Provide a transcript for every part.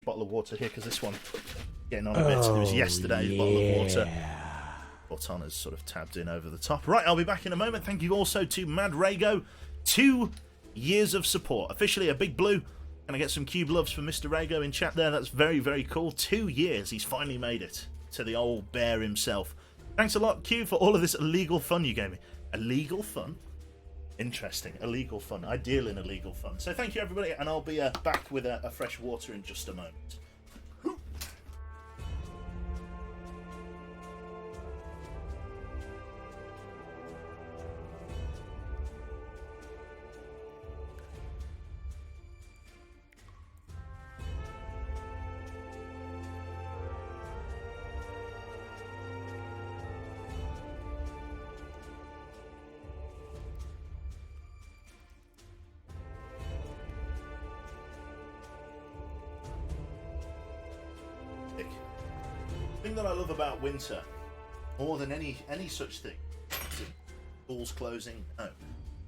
bottle of water here, because this one getting on a bit. It was yesterday's bottle of water. Cortana's sort of tabbed in over the top. Right, I'll be back in a moment. Thank you also to Mad Rago. 2 years of support. Officially a big blue. Gonna get some cube loves for Mr. Rago in chat there. That's very, very cool. 2 years. He's finally made it to the old bear himself. Thanks a lot, Q, for all of this illegal fun you gave me. Illegal fun? Interesting. Illegal fun. I deal in illegal fun. So thank you, everybody, and I'll be back with a fresh water in just a moment. The thing that I love about winter, more than any such thing, schools closing, no,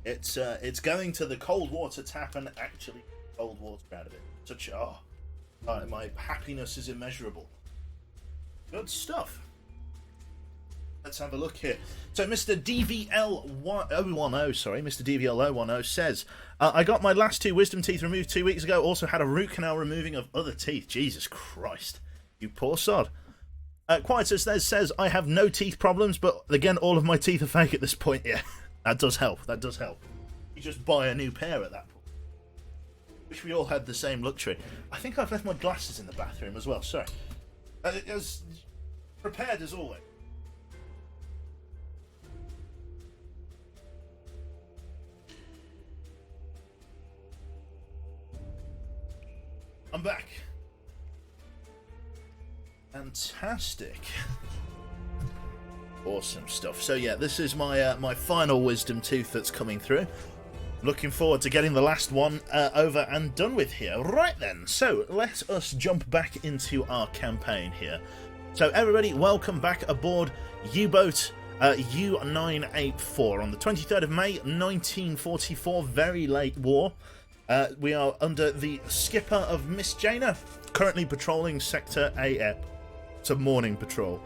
it's going to the cold water tap and actually cold water out of it. Such my happiness is immeasurable. Good stuff. Let's have a look here. So Mr. DVL010 says, I got my last 2 wisdom teeth removed 2 weeks ago. Also had a root canal removing of other teeth. Jesus Christ, you poor sod. Quietus says, I have no teeth problems, but again, all of my teeth are fake at this point. Yeah, that does help. That does help. You just buy a new pair at that point. Wish we all had the same luxury. I think I've left my glasses in the bathroom as well. Sorry. As prepared as always. I'm back. Fantastic. Awesome stuff. So yeah, this is my my final wisdom tooth that's coming through. Looking forward to getting the last one over and done with here. Right then, so let us jump back into our campaign here. So everybody, welcome back aboard UBOAT U984 on the 23rd of May 1944, very late war. We are under the skipper of Miss Jaina, currently patrolling Sector AF. It's a morning patrol.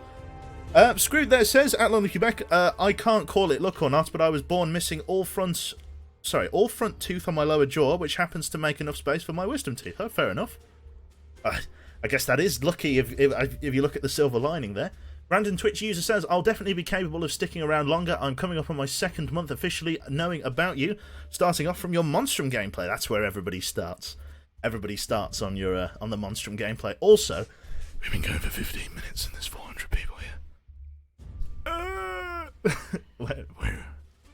Screwed there says, at London, Quebec, I can't call it luck or not, but I was born missing all front tooth on my lower jaw, which happens to make enough space for my wisdom teeth. Oh, fair enough. I guess that is lucky if you look at the silver lining there. Random Twitch user says, I'll definitely be capable of sticking around longer. I'm coming up on my 2nd month officially knowing about you, starting off from your Monstrum gameplay. That's where everybody starts. Everybody starts on your on the Monstrum gameplay. Also, we've been going for 15 minutes and there's 400 people here.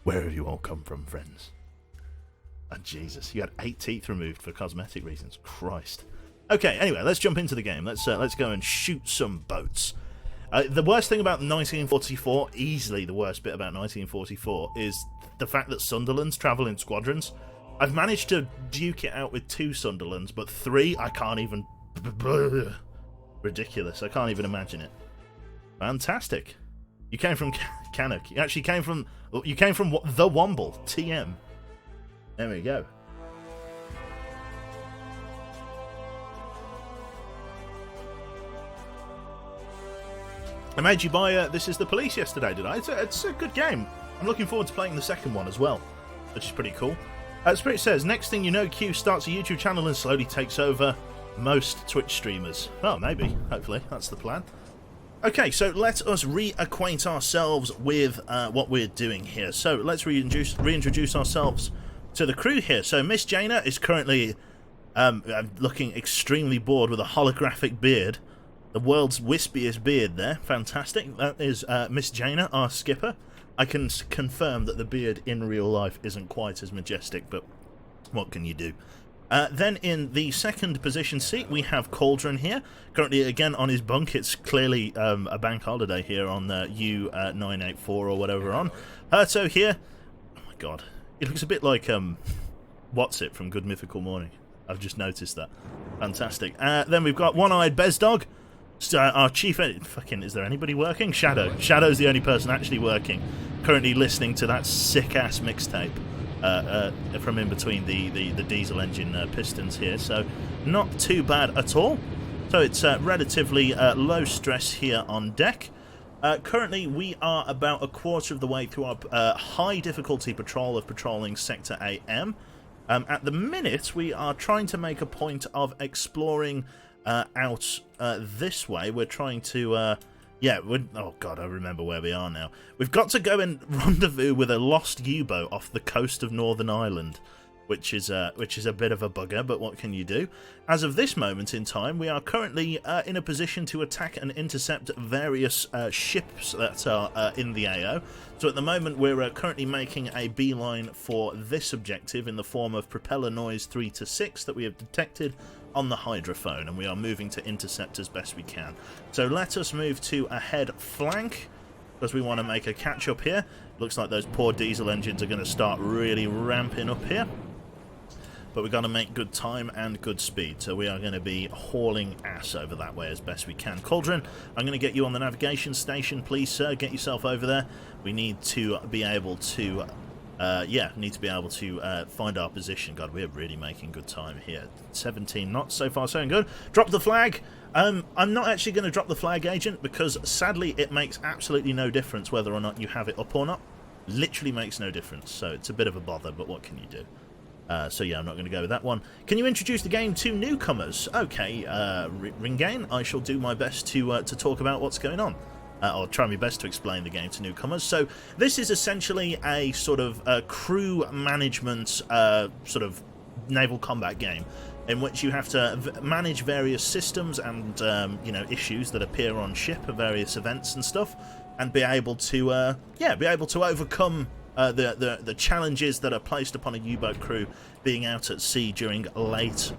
Where have you all come from, friends? Oh, Jesus, you had 8 teeth removed for cosmetic reasons. Christ. Okay, anyway, let's jump into the game. Let's go and shoot some boats. The worst thing about 1944, easily the worst bit about 1944, is the fact that Sunderlands travel in squadrons. I've managed to duke it out with 2 Sunderlands, but 3, I can't even... Ridiculous. I can't even imagine it. Fantastic. You came from Canuck. You actually came from... You came from the Womble. TM. There we go. I made you buy This Is the Police yesterday, did I? It's a good game. I'm looking forward to playing the second one as well, which is pretty cool. Spirit says, next thing you know, Q starts a YouTube channel and slowly takes over most Twitch streamers. Oh, maybe. Hopefully. That's the plan. Okay, so let us reacquaint ourselves with what we're doing here. So let's reintroduce ourselves to the crew here. So Miss Jaina is currently looking extremely bored with a holographic beard. The world's wispiest beard there. Fantastic. That is Miss Jaina, our skipper. I can confirm that the beard in real life isn't quite as majestic, but what can you do? Then in the second position seat, we have Cauldron here. Currently, again, on his bunk. It's clearly a bank holiday here on U984 or whatever we're on. Herto here. Oh my god. He looks a bit like, what's it from Good Mythical Morning. I've just noticed that. Fantastic. Then we've got One-Eyed Bezdog. Our chief... Fucking, is there anybody working? Shadow. Shadow's the only person actually working. Currently listening to that sick-ass mixtape from in between the diesel engine pistons here. So, not too bad at all. So it's relatively low stress here on deck. Currently, we are about a quarter of the way through our high difficulty patrol of patrolling Sector AM. At the minute, we are trying to make a point of exploring out this way. We're trying to... yeah, oh god, I remember where we are now. We've got to go and rendezvous with a lost U-boat off the coast of Northern Ireland, which is a bit of a bugger, but what can you do? As of this moment in time, we are currently in a position to attack and intercept various ships that are in the AO. So at the moment, we're currently making a beeline for this objective in the form of propeller noise 3 to 6 that we have detected on the hydrophone, and we are moving to intercept as best we can. So let us move to a head flank, because we want to make a catch-up here. Looks like those poor diesel engines are going to start really ramping up here. But we've got to make good time and good speed, so we are going to be hauling ass over that way as best we can. Cauldron, I'm going to get you on the navigation station, please, sir. Get yourself over there. We need to be able to... find our position. God, we're really making good time here. 17 knots, so far so good. Drop the flag! I'm not actually going to drop the flag, Agent, because sadly it makes absolutely no difference whether or not you have it up or not. Literally makes no difference, so it's a bit of a bother, but what can you do? So yeah, I'm not going to go with that one. Can you introduce the game to newcomers? Okay, Ringain, I shall do my best to talk about what's going on. I'll try my best to explain the game to newcomers. So this is essentially a sort of crew management sort of naval combat game in which you have to manage various systems and issues that appear on ship at various events and stuff, and be able to overcome the challenges that are placed upon a U-boat crew being out at sea during the late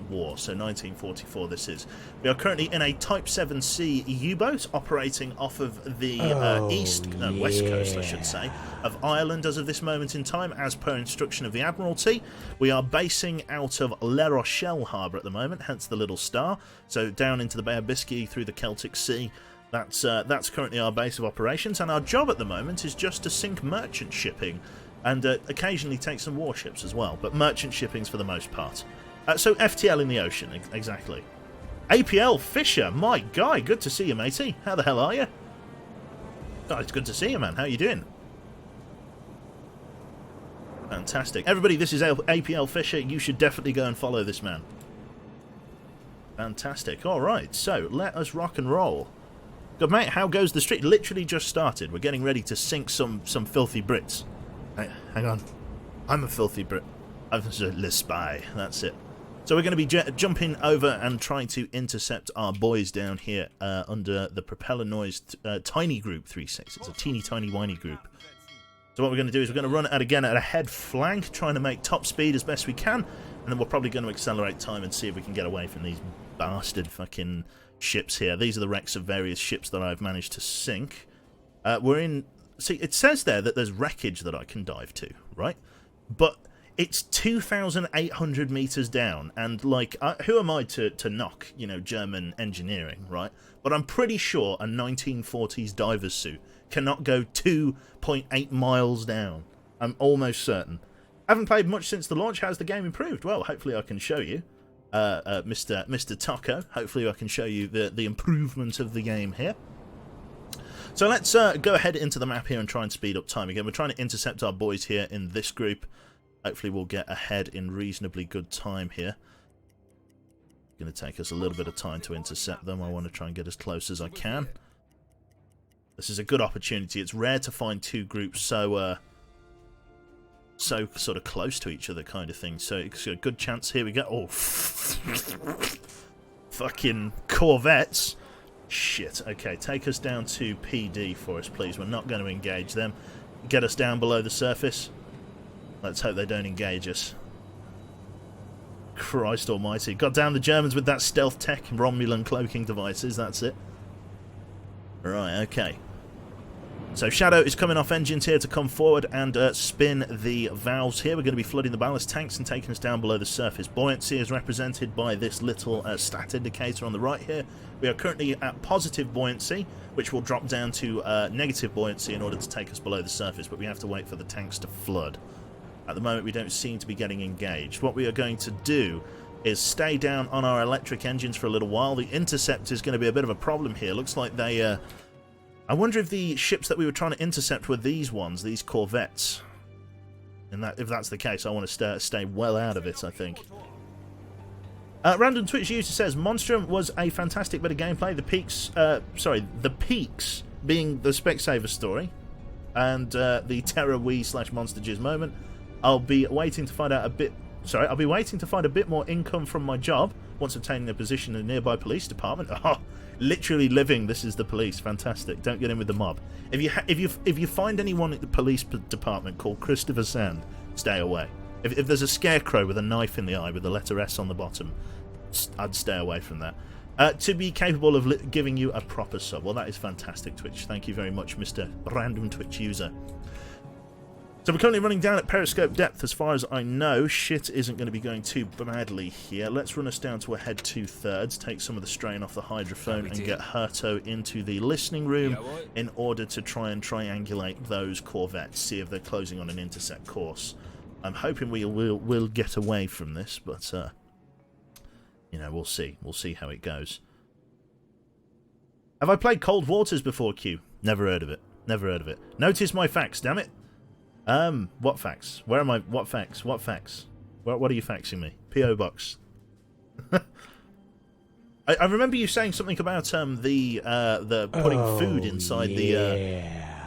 war. So 1944 this is. We are currently in a Type 7C U-boat operating off of the west coast, I should say, of Ireland as of this moment in time, as per instruction of the Admiralty. We are basing out of La Rochelle harbour at the moment, hence the little star. So down into the Bay of Biscay through the Celtic Sea. That's currently our base of operations, and our job at the moment is just to sink merchant shipping and occasionally take some warships as well, but merchant shipping's for the most part. So FTL in the ocean, exactly. APL Fisher, my guy, good to see you, matey. How the hell are you? Oh, it's good to see you, man. How you doing? Fantastic. Everybody, this is APL Fisher. You should definitely go and follow this man. Fantastic. All right, so let us rock and roll. Good, mate, how goes the street? Literally just started. We're getting ready to sink some filthy Brits. Hey, hang on. I'm a filthy Brit. I'm a spy. That's it. So we're going to be jumping over and trying to intercept our boys down here under the propeller noise tiny group 36. It's a teeny tiny whiny group. So what we're going to do is we're going to run it again at a head flank, trying to make top speed as best we can, and then we're probably going to accelerate time and see if we can get away from these bastard fucking ships here. These are the wrecks of various ships that I've managed to sink. We're in... See, it says there that there's wreckage that I can dive to, right? But it's 2,800 meters down, and, like, who am I to knock, German engineering, right? But I'm pretty sure a 1940s diver's suit cannot go 2.8 miles down. I'm almost certain. I haven't played much since the launch. How's the game improved? Well, hopefully I can show you. Mr. Taco. Hopefully I can show you the improvement of the game here. So let's go ahead into the map here and try and speed up time again. We're trying to intercept our boys here in this group. Hopefully we'll get ahead in reasonably good time here. It's going to take us a little bit of time to intercept them. I want to try and get as close as I can. This is a good opportunity. It's rare to find two groups so sort of close to each other kind of thing. So it's a good chance. Here we go. Oh, fucking corvettes. Shit. Okay, take us down to PD for us, please. We're not going to engage them. Get us down below the surface. Let's hope they don't engage us. Christ almighty. Got down the Germans with that stealth tech Romulan cloaking devices. That's it. Right, okay. So Shadow is coming off engines here to come forward and spin the valves here. We're going to be flooding the ballast tanks and taking us down below the surface. Buoyancy is represented by this little stat indicator on the right here. We are currently at positive buoyancy, which will drop down to negative buoyancy in order to take us below the surface, but we have to wait for the tanks to flood. At the moment, we don't seem to be getting engaged. What we are going to do is stay down on our electric engines for a little while. The intercept is going to be a bit of a problem here. Looks like they... I wonder if the ships that we were trying to intercept were these ones, these corvettes. And that, if that's the case, I want to stay well out of it, I think. Random Twitch user says, Monstrum was a fantastic bit of gameplay. The peaks being the Specsaver story and the Terror Wii / Monster Jizz moment. I'll be waiting to find out a bit... Sorry, I'll be waiting to find a bit more income from my job once obtaining a position in a nearby police department. Oh, literally living. This is the police. Fantastic. Don't get in with the mob. If you find anyone at the police department called Christopher Sand, stay away. If there's a scarecrow with a knife in the eye with the letter S on the bottom, I'd stay away from that. To be capable of giving you a proper sub. Well, that is fantastic, Twitch. Thank you very much, Mr. Random Twitch user. So we're currently running down at periscope depth as far as I know. Shit isn't going to be going too badly here. Let's run us down to a head 2/3, take some of the strain off the hydrophone and get Herto into the listening room in order to try and triangulate those corvettes, see if they're closing on an intercept course. I'm hoping we'll get away from this, but you know, we'll see. We'll see how it goes. Have I played Cold Waters before, Q? Never heard of it. Never heard of it. Notice my facts, damn it. What facts? Where am I? What facts? What facts? What are you faxing me? P.O. Box. I remember you saying something about the putting food inside the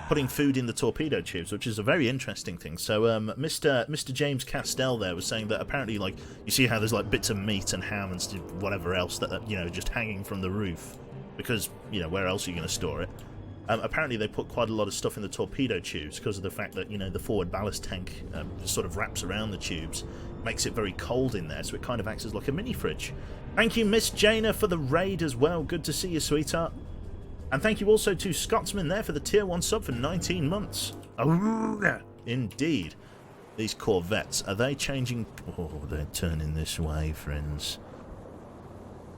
putting food in the torpedo tubes, which is a very interesting thing. So Mr. James Castell there was saying that apparently, like, you see how there's like bits of meat and ham and whatever else that, you know, just hanging from the roof, because, you know, where else are you going to store it? Apparently they put quite a lot of stuff in the torpedo tubes because of the fact that, you know, the forward ballast tank sort of wraps around the tubes, makes it very cold in there, so it kind of acts as like a mini fridge. Thank you, Miss Jana, for the raid as well. Good to see you, sweetheart. And thank you also to Scotsman there for the tier 1 sub for 19 months. Oh, indeed. These corvettes, are they changing? Oh, they're turning this way, friends.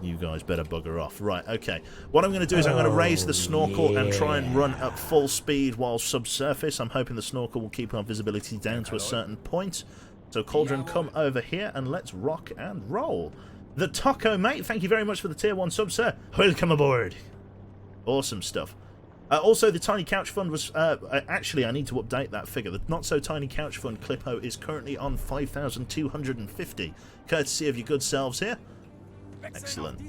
You guys better bugger off. Right, okay. What I'm going to do is I'm going to raise the snorkel and try and run at full speed while subsurface. I'm hoping the snorkel will keep our visibility down to a certain point. So, Cauldron, come over here and let's rock and roll. The Taco Mate, thank you very much for the tier 1 sub, sir. Welcome aboard. Awesome stuff. Also, the Tiny Couch Fund was... actually, I need to update that figure. The Not So Tiny Couch Fund Clippo is currently on 5,250. Courtesy of your good selves here. Excellent.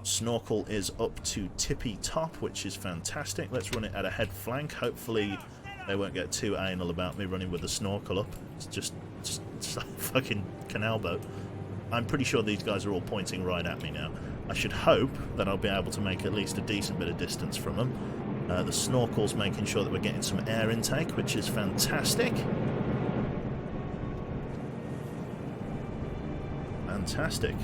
Snorkel is up to tippy top, which is fantastic. Let's run it at a head flank. Hopefully they won't get too anal about me running with the snorkel up. It's just a fucking canal boat. I'm pretty sure these guys are all pointing right at me now. I should hope that I'll be able to make at least a decent bit of distance from them. The snorkel's making sure that we're getting some air intake, which is fantastic. Fantastic.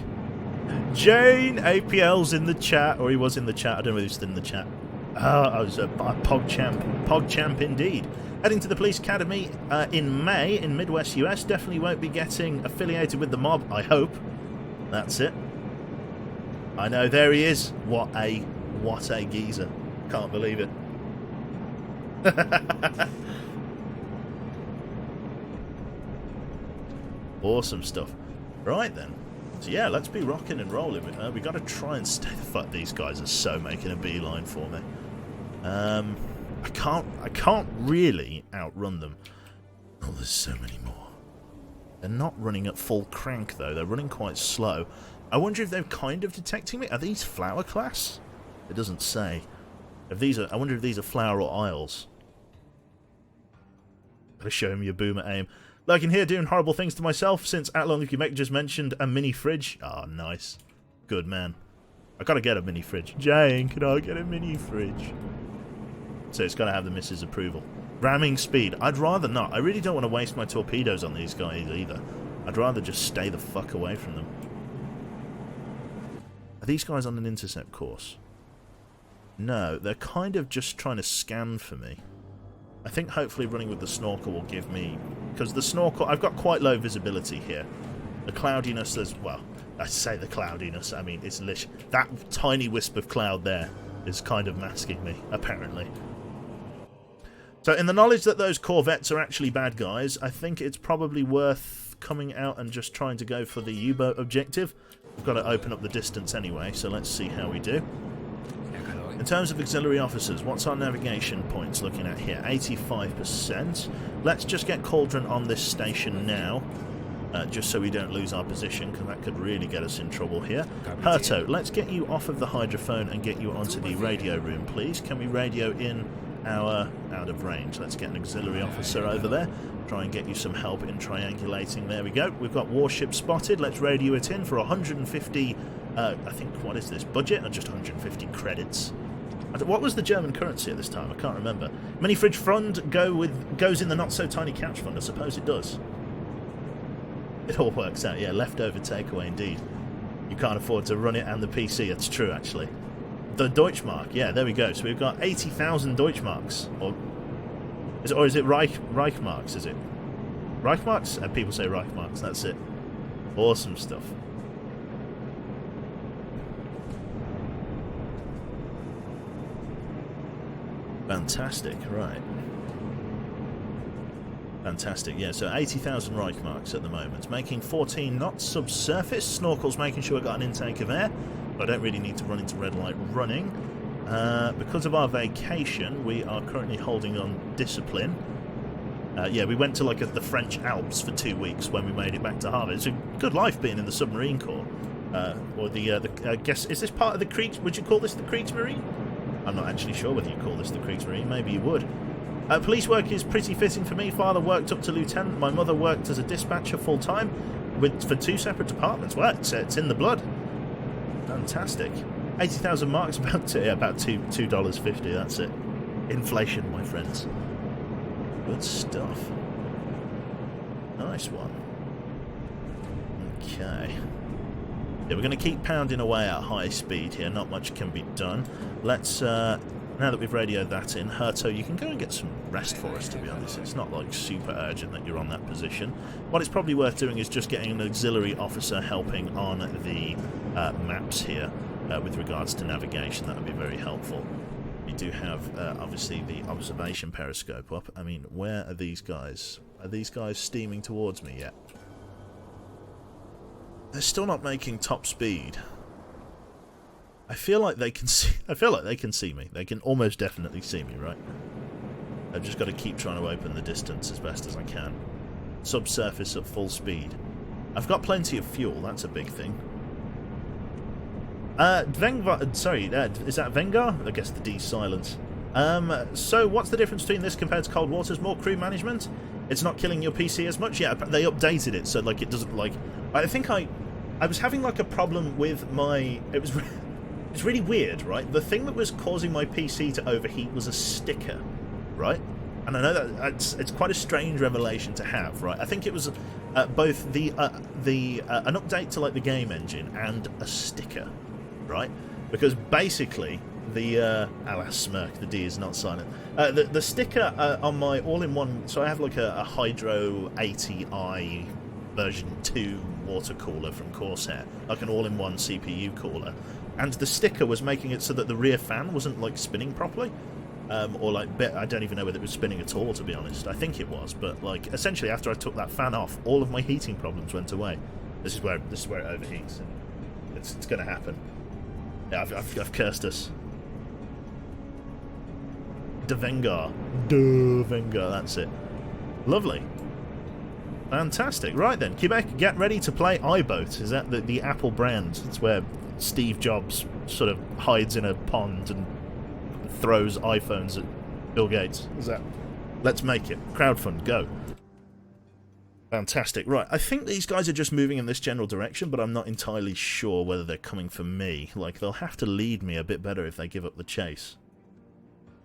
Jane APL's in the chat, or he was in the chat. I don't know if he's still in the chat. I was a PogChamp indeed. Heading to the police academy in May in Midwest US. Definitely won't be getting affiliated with the mob, I hope. That's it. I know, there he is. What a geezer. Can't believe it. Awesome stuff. Right then. So yeah, let's be rocking and rolling. We got to try and stay the fuck. These guys are so making a beeline for me. I can't really outrun them. Oh, there's so many more. They're not running at full crank though. They're running quite slow. I wonder if they're kind of detecting me. Are these flower class? It doesn't say. I wonder if these are flower or isles. Gotta show him your boomer aim. Lurking here doing horrible things to myself since Atlon Quebec just mentioned a mini fridge. Ah, oh, nice. Good man. I gotta get a mini fridge. Jane, can I get a mini fridge? So it's gotta have the missus' approval. Ramming speed. I'd rather not. I really don't want to waste my torpedoes on these guys either. I'd rather just stay the fuck away from them. Are these guys on an intercept course? No, they're kind of just trying to scan for me. I think hopefully running with the snorkel will give me... Because the snorkel... I've got quite low visibility here. The cloudiness is... Well, I say the cloudiness. I mean, it's literally... That tiny wisp of cloud there is kind of masking me, apparently. So in the knowledge that those corvettes are actually bad guys, I think it's probably worth coming out and just trying to go for the U-boat objective. We've got to open up the distance anyway, so let's see how we do. In terms of auxiliary officers, what's our navigation points looking at here? 85%. Let's just get Cauldron on this station now, just so we don't lose our position, because that could really get us in trouble here. Herto, let's get you off of the hydrophone and get you onto the radio room, please. Can we radio in our out of range? Let's get an auxiliary officer over there. Try and get you some help in triangulating. There we go. We've got warship spotted. Let's radio it in for 150, I think, what is this, budget? Or just 150 credits? What was the German currency at this time? I can't remember. Mini fridge fund goes in the not-so-tiny couch fund. I suppose it does. It all works out. Yeah, leftover takeaway indeed. You can't afford to run it and the PC. That's true, actually. The Deutschmark. Yeah, there we go. So we've got 80,000 Deutschmarks. Or is it Reichmarks, is it? Reichmarks? People say Reichmarks. That's it. Awesome stuff. Fantastic, right. Fantastic, yeah, so 80,000 Reichmarks at the moment. Making 14 knots subsurface. Snorkel's making sure I got an intake of air. But I don't really need to run into red light running. Because of our vacation, we are currently holding on discipline. Yeah, we went to like the French Alps for 2 weeks when we made it back to harbour. It's a good life being in the submarine corps. Or I guess, is this part of the Kriegs? Would you call this the Kriegsmarine? I'm not actually sure whether you call this the Kriegsmarine. Maybe you would. Police work is pretty fitting for me. Father worked up to lieutenant. My mother worked as a dispatcher full-time for 2 separate departments. Well, it's in the blood. Fantastic. 80,000 marks, about $2.50. That's it. Inflation, my friends. Good stuff. Nice one. Okay. Yeah, we're going to keep pounding away at high speed here. Not much can be done. Let's, now that we've radioed that in, Herto, you can go and get some rest for us, to be honest. It's not, like, super urgent that you're on that position. What it's probably worth doing is just getting an auxiliary officer helping on the maps here with regards to navigation. That would be very helpful. We do have, obviously, the observation periscope up. I mean, where are these guys? Are these guys steaming towards me yet? They're still not making top speed. I feel like they can see. I feel like they can see me. They can almost definitely see me, right? I've just got to keep trying to open the distance as best as I can. Subsurface at full speed. I've got plenty of fuel. That's a big thing. Sorry, is that Vengar? I guess the D's silent. So what's the difference between this compared to Cold Water's? More crew management? It's not killing your PC as much? Yeah, they updated it so like it doesn't like. I think I was having like a problem with my. It's really weird, right? The thing that was causing my PC to overheat was a sticker, right? And I know that it's quite a strange revelation to have, right? I think it was both an update to like the game engine and a sticker, right? Because basically the alas smirk, the D is not silent. The sticker on my all-in-one, so I have like a Hydro 80i version 2 water cooler from Corsair, like an all-in-one CPU cooler. And the sticker was making it so that the rear fan wasn't like spinning properly, or like I don't even know whether it was spinning at all, to be honest. I think it was, but like essentially after I took that fan off, all of my heating problems went away. This is where it overheats, and it's going to happen. Yeah, I've cursed us. Devengar, that's it. Lovely. Fantastic. Right then, Quebec, get ready to play UwUBoat. Is that the Apple brand? It's where Steve Jobs sort of hides in a pond and throws iPhones at Bill Gates. Is that? Let's make it. Crowdfund, go. Fantastic. Right, I think these guys are just moving in this general direction, but I'm not entirely sure whether they're coming for me. Like, they'll have to lead me a bit better if they give up the chase.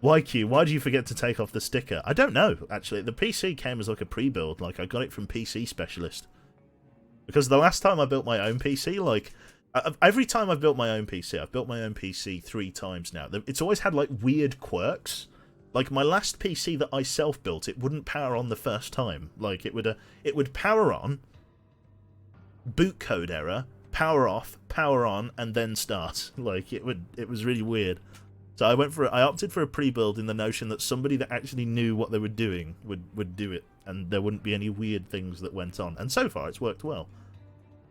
YQ, why do you forget to take off the sticker? I don't know, actually. The PC came as like a pre-build. Like, I got it from PC Specialist. Because the last time I built my own PC, like, every time I've built my own PC, I've built my own PC 3 times now. It's always had, like, weird quirks. Like, my last PC that I self-built, it wouldn't power on the first time. Like, it would power on, boot code error, power off, power on, and then start. Like, it was really weird. So I opted for a pre-build in the notion that somebody that actually knew what they were doing would do it. and there wouldn't be any weird things that went on. And so far, it's worked well.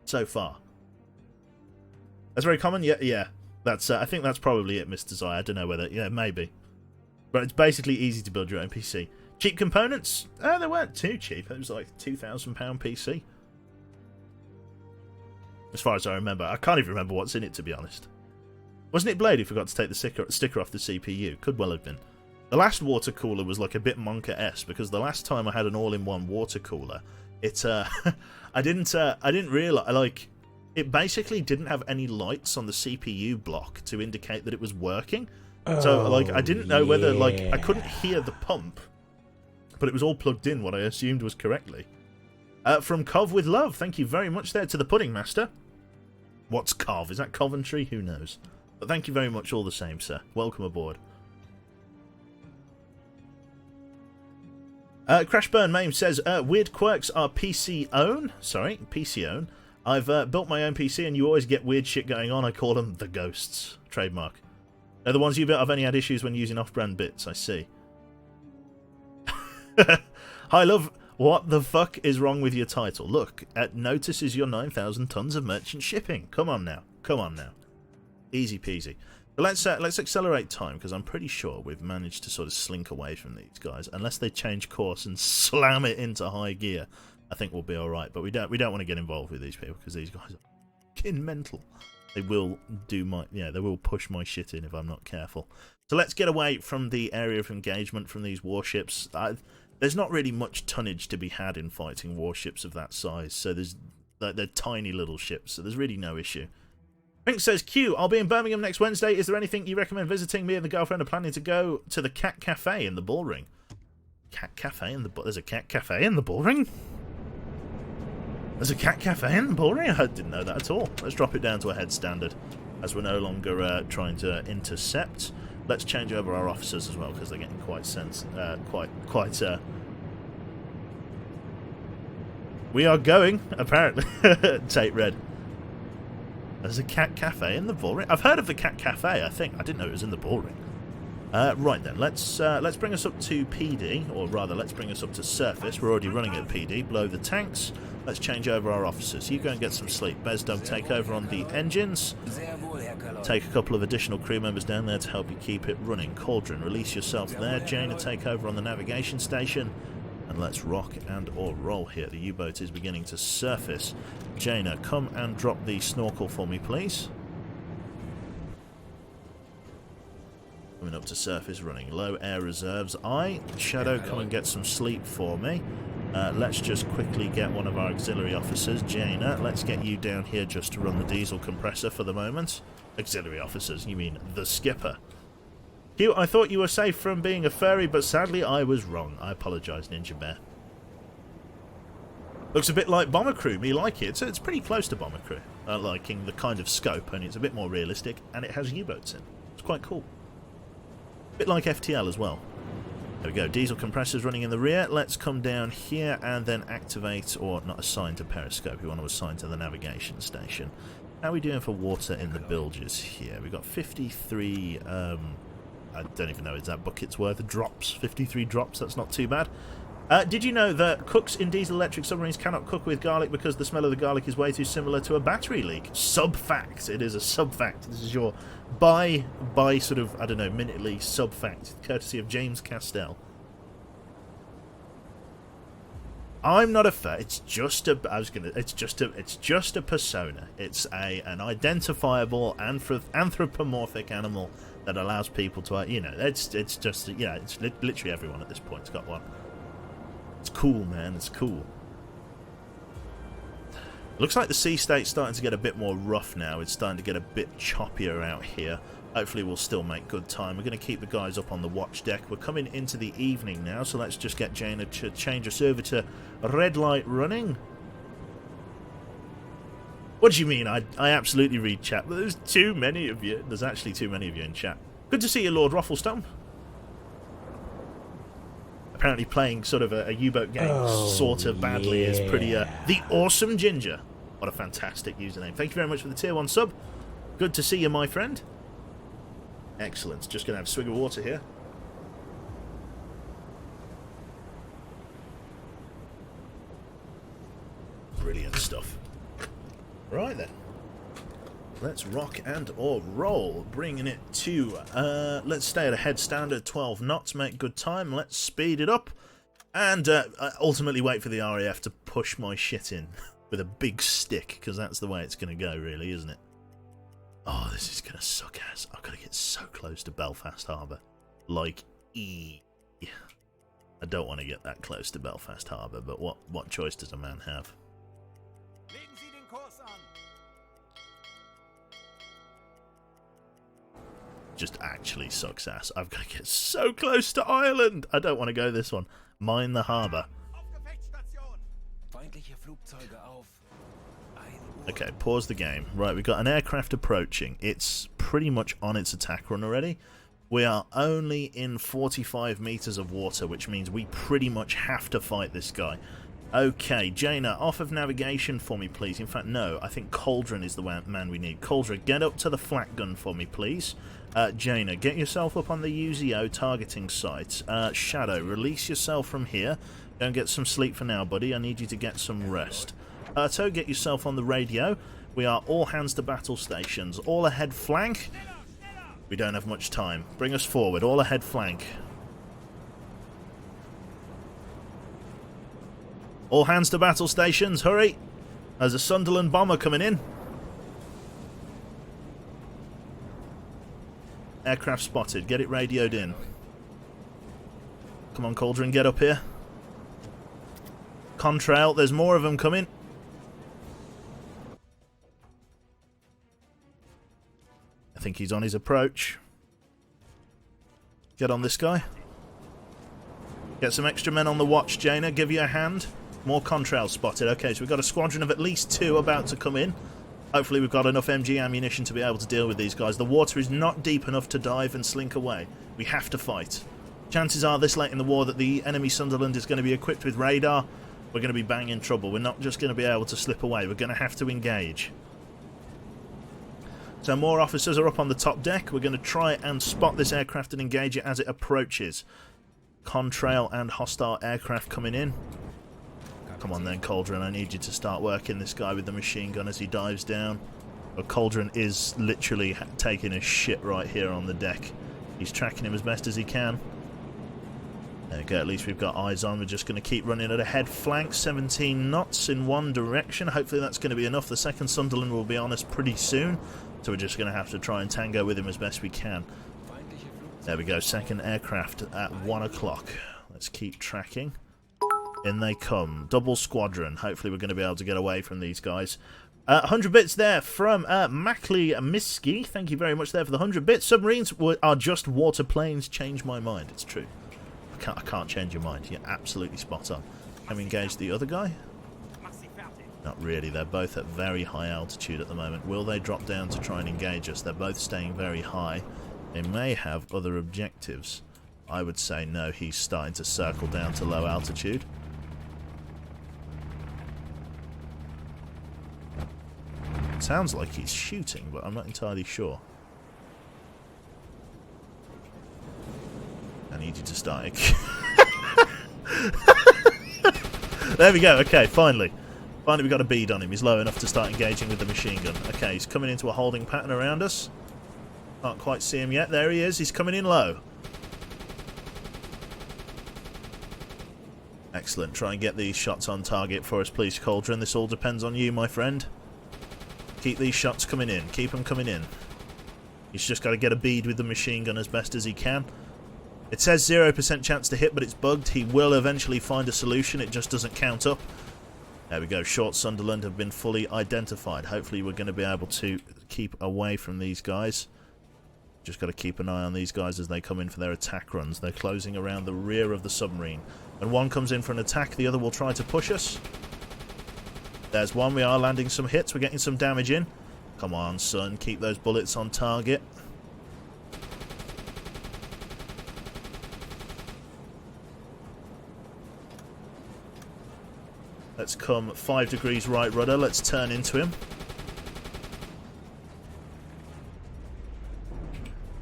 So far. That's very common? Yeah. That's I think that's probably it, Mr. Zai. I don't know whether... Yeah, maybe. But it's basically easy to build your own PC. Cheap components? They weren't too cheap. It was like a £2,000 PC. As far as I remember. I can't even remember what's in it, to be honest. Wasn't it Blade who forgot to take the sticker off the CPU? Could well have been. The last water cooler was like a bit Monka-esque, because the last time I had an all-in-one water cooler, it I didn't realise, like, it basically didn't have any lights on the CPU block to indicate that it was working. So like I didn't know whether, like, I couldn't hear the pump, but it was all plugged in, what I assumed was correctly. From Cov with love, thank you very much there to the Pudding Master. What's Cov? Is that Coventry? Who knows? But thank you very much all the same, sir. Welcome aboard. Crashburn Mame says, weird quirks are PC own. Sorry, PC own. I've built my own PC and you always get weird shit going on. I call them the ghosts. Trademark. They're the ones you built. I've only had issues when using off-brand bits. I see. Hi, love. What the fuck is wrong with your title? Look, notices your 9,000 tons of merchant shipping. Come on now. Come on now. Easy peasy. But let's accelerate time, because I'm pretty sure we've managed to sort of slink away from these guys. Unless they change course and slam it into high gear, I think we'll be all right. But we don't want to get involved with these people, because these guys are fucking mental. They will do my they will push my shit in if I'm not careful. So let's get away from the area of engagement from these warships. There's not really much tonnage to be had in fighting warships of that size. So they're tiny little ships. So there's really no issue. Pink says, Q, I'll be in Birmingham next Wednesday. Is there anything you recommend visiting? Me and the girlfriend are planning to go to the Cat Cafe in the Bullring. Cat Cafe in the There's a Cat Cafe in the Bullring? There's a Cat Cafe in the Bullring? I didn't know that at all. Let's drop it down to a head standard, as we're no longer trying to intercept. Let's change over our officers as well, because they're getting quite We are going, apparently. Tate Red. There's a Cat Cafe in the Bullring. I've heard of the Cat Cafe, I think. I didn't know it was in the Bullring. Right then, let's bring us up to PD, or rather, let's bring us up to surface. We're already running at PD, below the tanks. Let's change over our officers. You go and get some sleep. Bezdog, take over on the engines. Take a couple of additional crew members down there to help you keep it running. Cauldron, release yourself there. Jaina, take over on the navigation station. And let's rock and or roll here. The U-boat is beginning to surface. Jaina, come and drop the snorkel for me, please. Coming up to surface, running low air reserves. Shadow, come and get some sleep for me. Let's just quickly get one of our auxiliary officers. Jaina, let's get you down here just to run the diesel compressor for the moment. Auxiliary officers, you mean the skipper. Hugh, I thought you were safe from being a furry, but sadly I was wrong. I apologise, Ninja Bear. Looks a bit like Bomber Crew. Me like it. So it's pretty close to Bomber Crew. Liking the kind of scope, and it's a bit more realistic, and it has U-boats in. It's quite cool. A bit like FTL as well. There we go. Diesel compressors running in the rear. Let's come down here and then activate, or not assign to periscope. We want to assign to the navigation station. How are we doing for water in the bilges here? We've got 53, I don't even know, is that buckets worth of drops? 53 drops, that's not too bad. Did you know that cooks in diesel-electric submarines cannot cook with garlic because the smell of the garlic is way too similar to a battery leak? Sub-fact. It is a sub-fact. This is your by sort of, I don't know, minutely sub-fact, courtesy of James Castell. I'm not a fan. It's just a. It's just a persona. It's an identifiable anthropomorphic animal that allows people to, it's just, it's literally everyone at this point's got one. It's cool, man. It's cool. Looks like the sea state's starting to get a bit more rough now. It's starting to get a bit choppier out here. Hopefully we'll still make good time. We're going to keep the guys up on the watch deck. We're coming into the evening now, so let's just get Jaina to change us over to red light running. What do you mean? I absolutely read chat, but there's too many of you. There's actually too many of you in chat. Good to see you, Lord Rufflestone. Apparently playing sort of a U-boat game sort of badly is pretty... The Awesome Ginger. What a fantastic username. Thank you very much for the tier 1 sub. Good to see you, my friend. Excellent. Just going to have a swig of water here. Brilliant stuff. Right then. Let's rock and or roll, bringing it to, let's stay at a head standard, 12 knots, make good time, let's speed it up, and ultimately wait for the RAF to push my shit in with a big stick, because that's the way it's going to go, really, isn't it? Oh, this is going to suck ass. I've got to get so close to Belfast Harbour. Like, I don't want to get that close to Belfast Harbour, but what choice does a man have? Just actually sucks ass. I've got to get so close to Ireland. I don't want to go this one. Mine the harbour. Okay, pause the game. Right, we've got an aircraft approaching. It's pretty much on its attack run already. We are only in 45 meters of water, which means we pretty much have to fight this guy. Okay, Jaina, off of navigation for me, please. In fact, no, I think Cauldron is the man we need. Cauldron, get up to the flak gun for me, please. Jaina, get yourself up on the UZO targeting site. Shadow, release yourself from here. Go and get some sleep for now, buddy. I need you to get some rest. Erto, get yourself on the radio. We are all hands to battle stations. All ahead flank. We don't have much time. Bring us forward. All ahead flank. All hands to battle stations. Hurry. There's a Sunderland bomber coming in. Aircraft spotted. Get it radioed in. Come on, Cauldron, get up here. Contrail, there's more of them coming. I think he's on his approach. Get on this guy. Get some extra men on the watch, Jaina. Give you a hand. More contrails spotted. Okay, so we've got a squadron of at least 2 about to come in. Hopefully we've got enough MG ammunition to be able to deal with these guys. The water is not deep enough to dive and slink away. We have to fight. Chances are this late in the war that the enemy Sunderland is going to be equipped with radar. We're going to be banging trouble. We're not just going to be able to slip away. We're going to have to engage. So more officers are up on the top deck. We're going to try and spot this aircraft and engage it as it approaches. Contrail and hostile aircraft coming in. Come on then, Cauldron. I need you to start working this guy with the machine gun as he dives down. But Cauldron is literally taking a shit right here on the deck. He's tracking him as best as he can. There we go. At least we've got eyes on. We're just going to keep running at a head flank. 17 knots in one direction. Hopefully that's going to be enough. The second Sunderland will be on us pretty soon. So we're just going to have to try and tango with him as best we can. There we go. Second aircraft at 1 o'clock. Let's keep tracking. In they come. Double squadron. Hopefully we're going to be able to get away from these guys. 100 bits there from Mackley Miski. Thank you very much there for the 100 bits. Submarines are just water planes. Change my mind. It's true. I can't change your mind. You're absolutely spot on. Can we engage the other guy? Not really. They're both at very high altitude at the moment. Will they drop down to try and engage us? They're both staying very high. They may have other objectives. I would say no. He's starting to circle down to low altitude. Sounds like he's shooting, but I'm not entirely sure. I need you to start. There we go. Okay, finally. Finally we got a bead on him. He's low enough to start engaging with the machine gun. Okay, he's coming into a holding pattern around us. Can't quite see him yet. There he is. He's coming in low. Excellent. Try and get these shots on target for us, please, Cauldron. This all depends on you, my friend. Keep these shots coming in. Keep them coming in. He's just got to get a bead with the machine gun as best as he can. It says 0% chance to hit, but it's bugged. He will eventually find a solution. It just doesn't count up. There we go. Short Sunderland have been fully identified. Hopefully we're going to be able to keep away from these guys. Just got to keep an eye on these guys as they come in for their attack runs. They're closing around the rear of the submarine. When one comes in for an attack, the other will try to push us. There's one. We are landing some hits. We're getting some damage in. Come on, son. Keep those bullets on target. Let's come 5 degrees right rudder. Let's turn into him.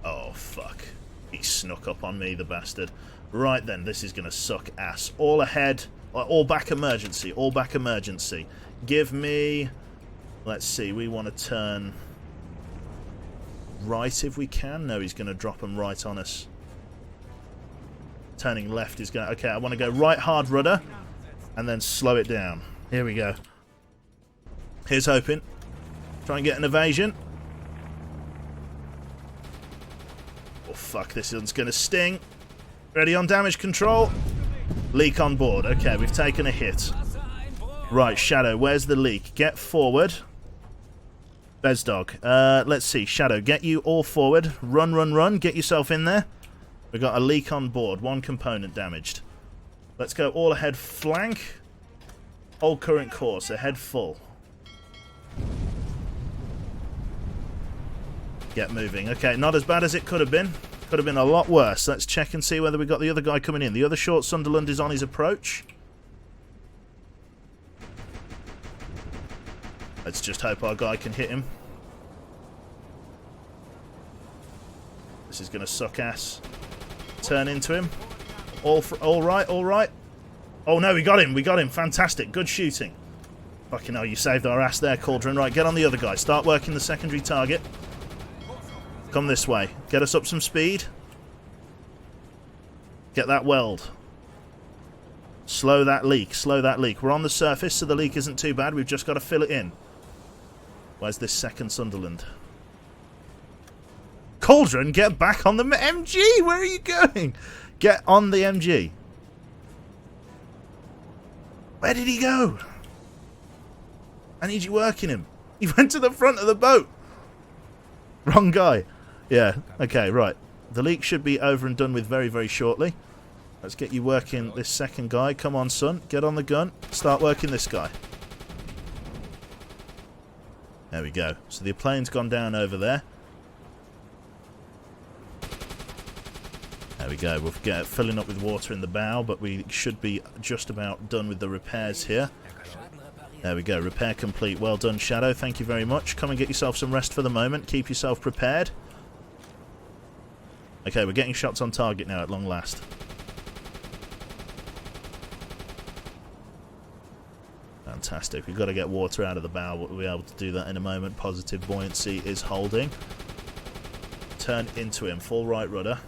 Oh, fuck. He snuck up on me, the bastard. Right then, this is going to suck ass. All ahead. All back emergency. All back emergency. Give me... Let's see, we want to turn right if we can. No, he's going to drop them right on us. Turning left is going to... Okay, I want to go right hard rudder and then slow it down. Here we go. Here's hoping. Try and get an evasion. Oh, fuck, this one's going to sting. Ready on damage control. Leak on board. Okay, we've taken a hit. Right, Shadow, where's the leak? Get forward. Bezdog. Let's see. Shadow, get you all forward. Run, run, run. Get yourself in there. We've got a leak on board. One component damaged. Let's go all ahead flank. Hold current course. Ahead full. Get moving. Okay, not as bad as it could have been. Could have been a lot worse. Let's check and see whether we've got the other guy coming in. The other short Sunderland is on his approach. Let's just hope our guy can hit him. This is going to suck ass. Turn into him. All right, all right. Oh no, we got him. We got him. Fantastic. Good shooting. Fucking hell, you saved our ass there, Cauldron. Right, get on the other guy. Start working the secondary target. Come this way. Get us up some speed. Get that weld. Slow that leak. Slow that leak. We're on the surface, so the leak isn't too bad. We've just got to fill it in. Where's this second Sunderland? Cauldron, get back on the MG! Where are you going? Get on the MG. Where did he go? I need you working him. He went to the front of the boat. Wrong guy. Yeah, okay, right. The leak should be over and done with very, very shortly. Let's get you working this second guy. Come on, son. Get on the gun. Start working this guy. There we go. So the plane's gone down over there. There we go. We'll get filling up with water in the bow, but we should be just about done with the repairs here. There we go. Repair complete. Well done, Shadow. Thank you very much. Come and get yourself some rest for the moment. Keep yourself prepared. Okay, we're getting shots on target now at long last. Fantastic. We've got to get water out of the bow. We'll be able to do that in a moment. Positive buoyancy is holding. Turn into him. Full right rudder.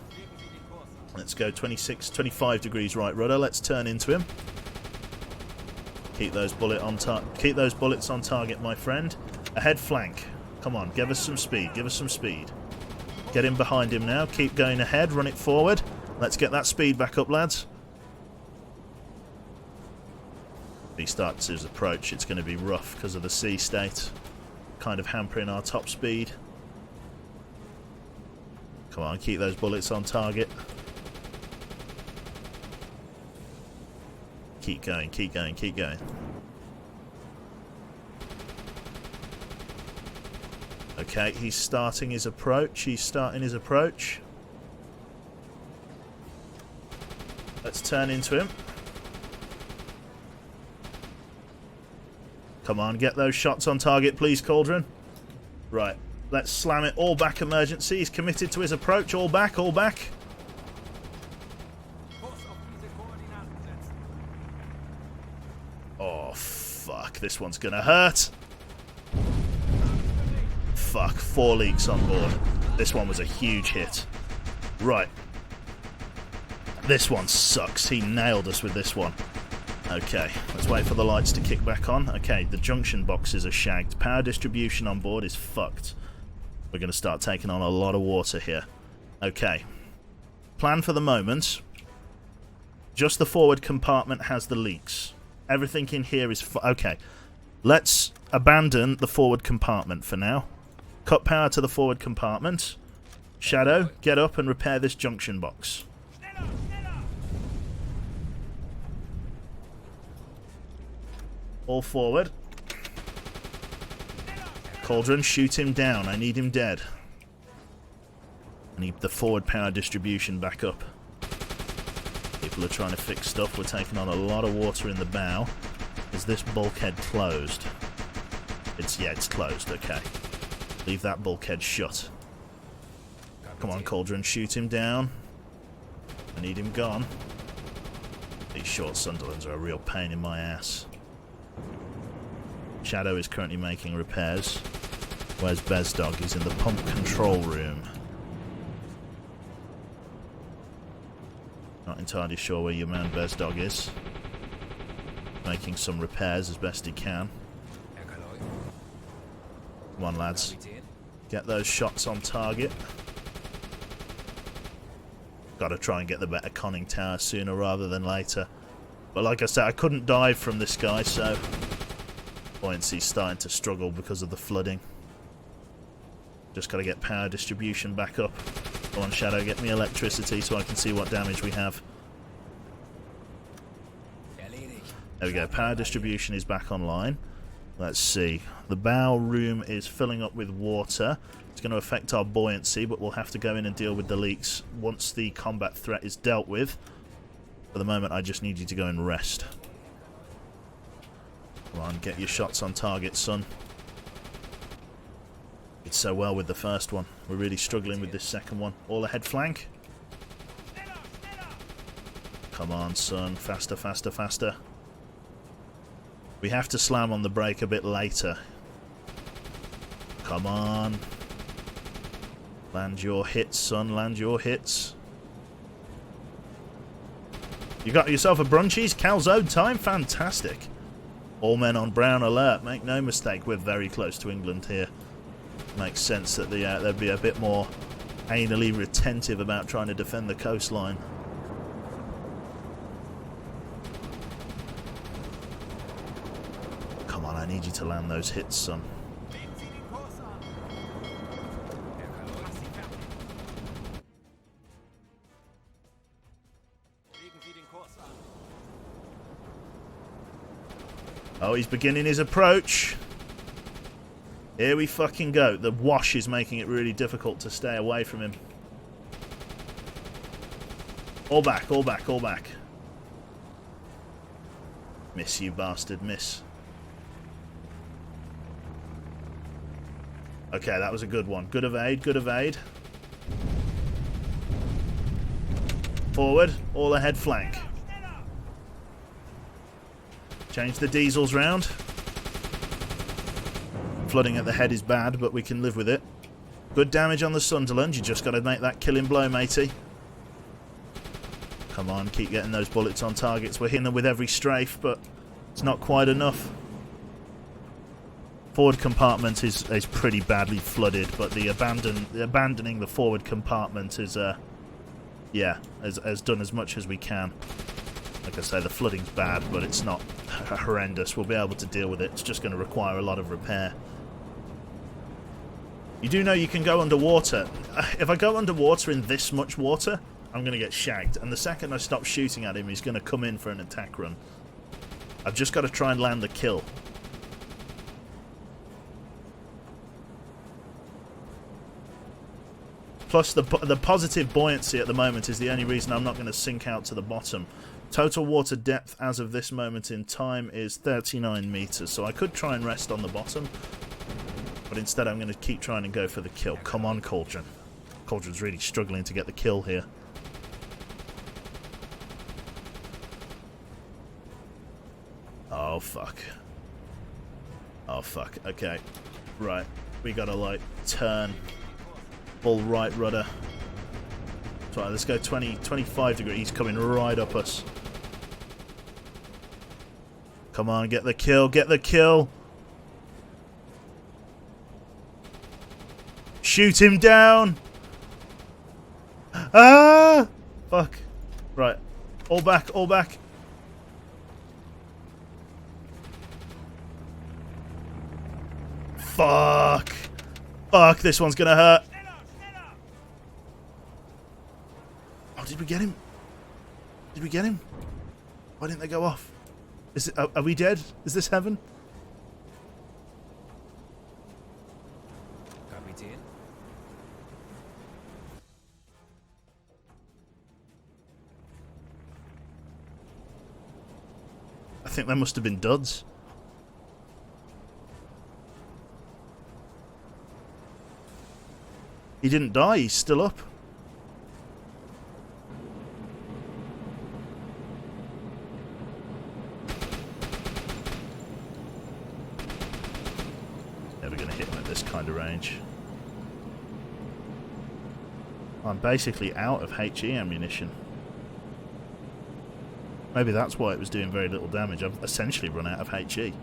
Let's go 25 degrees right rudder. Let's turn into him. Keep those bullets on target, my friend. Ahead flank. Come on, give us some speed. Give us some speed. Get in behind him now. Keep going ahead. Run it forward. Let's get that speed back up, lads. If he starts his approach, it's going to be rough because of the sea state. Kind of hampering our top speed. Come on, keep those bullets on target. Keep going, keep going, keep going. Okay, he's starting his approach. He's starting his approach. Let's turn into him. Come on, get those shots on target, please, Cauldron. Right, let's slam it. All back emergency. He's committed to his approach. All back, all back. Oh, fuck. This one's gonna hurt. Fuck. 4 leaks on board. This one was a huge hit. Right. This one sucks. He nailed us with this one. Okay, let's wait for the lights to kick back on. Okay, the junction boxes are shagged. Power distribution on board is fucked. We're going to start taking on a lot of water here. Okay. Plan for the moment. Just the forward compartment has the leaks. Everything in here is... Okay. Let's abandon the forward compartment for now. Cut power to the forward compartment. Shadow, get up and repair this junction box. All forward. Cauldron, shoot him down. I need him dead. I need the forward power distribution back up. People are trying to fix stuff. We're taking on a lot of water in the bow. Is this bulkhead closed? Yeah, it's closed. Okay. Leave that bulkhead shut. Come on, Cauldron, shoot him down. I need him gone. These short Sunderlands are a real pain in my ass. Shadow is currently making repairs. Where's Bezdog? He's in the pump control room. Not entirely sure where your man Bezdog is. Making some repairs as best he can. Come on, lads. Get those shots on target. Gotta try and get the better conning tower sooner rather than later. But like I said, I couldn't dive from this guy, so buoyancy's starting to struggle because of the flooding. Just gotta get power distribution back up. Go on, Shadow, get me electricity so I can see what damage we have. There we go, power distribution is back online. Let's see. The bow room is filling up with water. It's going to affect our buoyancy, but we'll have to go in and deal with the leaks once the combat threat is dealt with. For the moment, I just need you to go and rest. Come on, get your shots on target, son. Did so well with the first one. We're really struggling with this second one. All ahead flank. Come on, son. Faster, faster, faster. We have to slam on the brake a bit later. Come on. Land your hits, son. Land your hits. You got yourself a brunchies? Calzone time? Fantastic. All men on brown alert. Make no mistake, we're very close to England here. Makes sense that they'd be a bit more anally retentive about trying to defend the coastline. Come on, I need you to land those hits, son. Oh, he's beginning his approach. Here we fucking go. The wash is making it really difficult to stay away from him. All back, all back, all back. Miss, you bastard, miss. Okay, that was a good one. Good evade, good evade. Forward, all ahead flank. Change the diesels round. Flooding at the head is bad, but we can live with it. Good damage on the Sunderland. You just got to make that killing blow, matey. Come on, keep getting those bullets on targets. We're hitting them with every strafe, but it's not quite enough. Forward compartment is pretty badly flooded, but the abandoning the forward compartment is, yeah, has done as much as we can. Like I say, the flooding's bad, but it's not horrendous. We'll be able to deal with it. It's just going to require a lot of repair. You do know you can go underwater. If I go underwater in this much water, I'm going to get shagged. And the second I stop shooting at him, he's going to come in for an attack run. I've just got to try and land the kill. Plus, the positive buoyancy at the moment is the only reason I'm not going to sink out to the bottom. Total water depth as of this moment in time is 39 meters, so I could try and rest on the bottom, but instead I'm going to keep trying and go for the kill. Come on, Cauldron. Cauldron's really struggling to get the kill here. Oh, fuck. Oh, fuck. Okay. Right. We gotta, like, turn. Full right rudder. Right, let's go 25 degrees, coming right up us. Come on, get the kill, get the kill. Shoot him down. Ah! Fuck. Right. All back, all back. Fuck. Fuck, this one's gonna hurt. Did we get him? Did we get him? Why didn't they go off? Is it, are we dead? Is this heaven? I think that must have been duds. He didn't die, he's still up. damage. I'm basically out of HE ammunition. Maybe that's why it was doing very little damage. I've essentially run out of HE.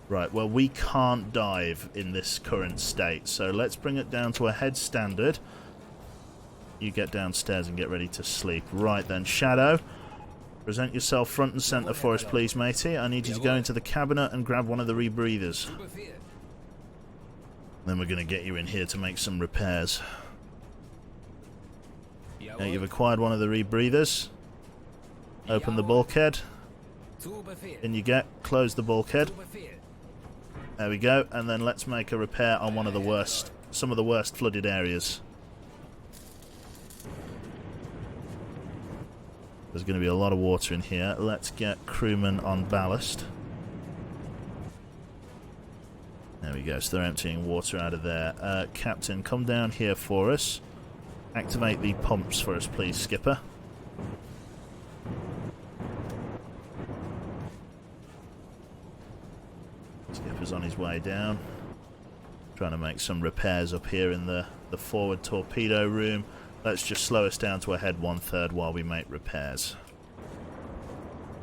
Right, well, we can't dive in this current state, so let's bring it down to a head standard. You get downstairs and get ready to sleep. Right then, Shadow, present yourself front and centre for us, please, matey. I need you to go into the cabinet and grab one of the rebreathers. Then we're going to get you in here to make some repairs. Now you've acquired one of the rebreathers. Open the bulkhead. In you get. Close the bulkhead. There we go. And then let's make a repair on one of the worst, some of the worst flooded areas. There's going to be a lot of water in here. Let's get crewmen on ballast. There we go, so they're emptying water out of there. Captain, come down here for us. Activate the pumps for us, please, Skipper. Skipper's on his way down. Trying to make some repairs up here in the forward torpedo room. Let's just slow us down to a head 1/3 while we make repairs.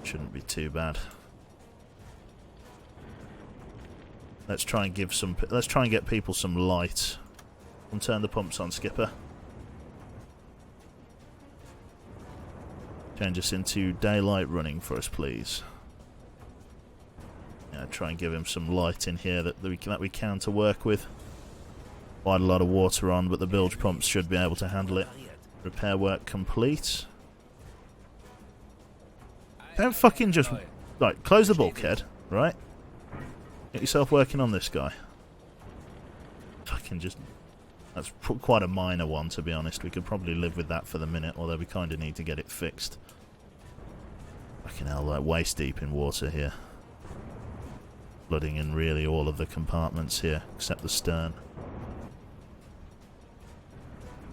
Shouldn't be too bad. Let's try and get people some light. And turn the pumps on, Skipper. Change us into daylight running for us, please. Yeah, try and give him some light in here that we can to work with. Quite a lot of water on, but the bilge pumps should be able to handle it. Repair work complete. Don't fucking just... Right, close the bulkhead, right? Get yourself working on this guy. Fucking just... That's quite a minor one, to be honest. We could probably live with that for the minute, although we kind of need to get it fixed. Fucking hell, like waist deep in water here. Flooding in really all of the compartments here, except the stern.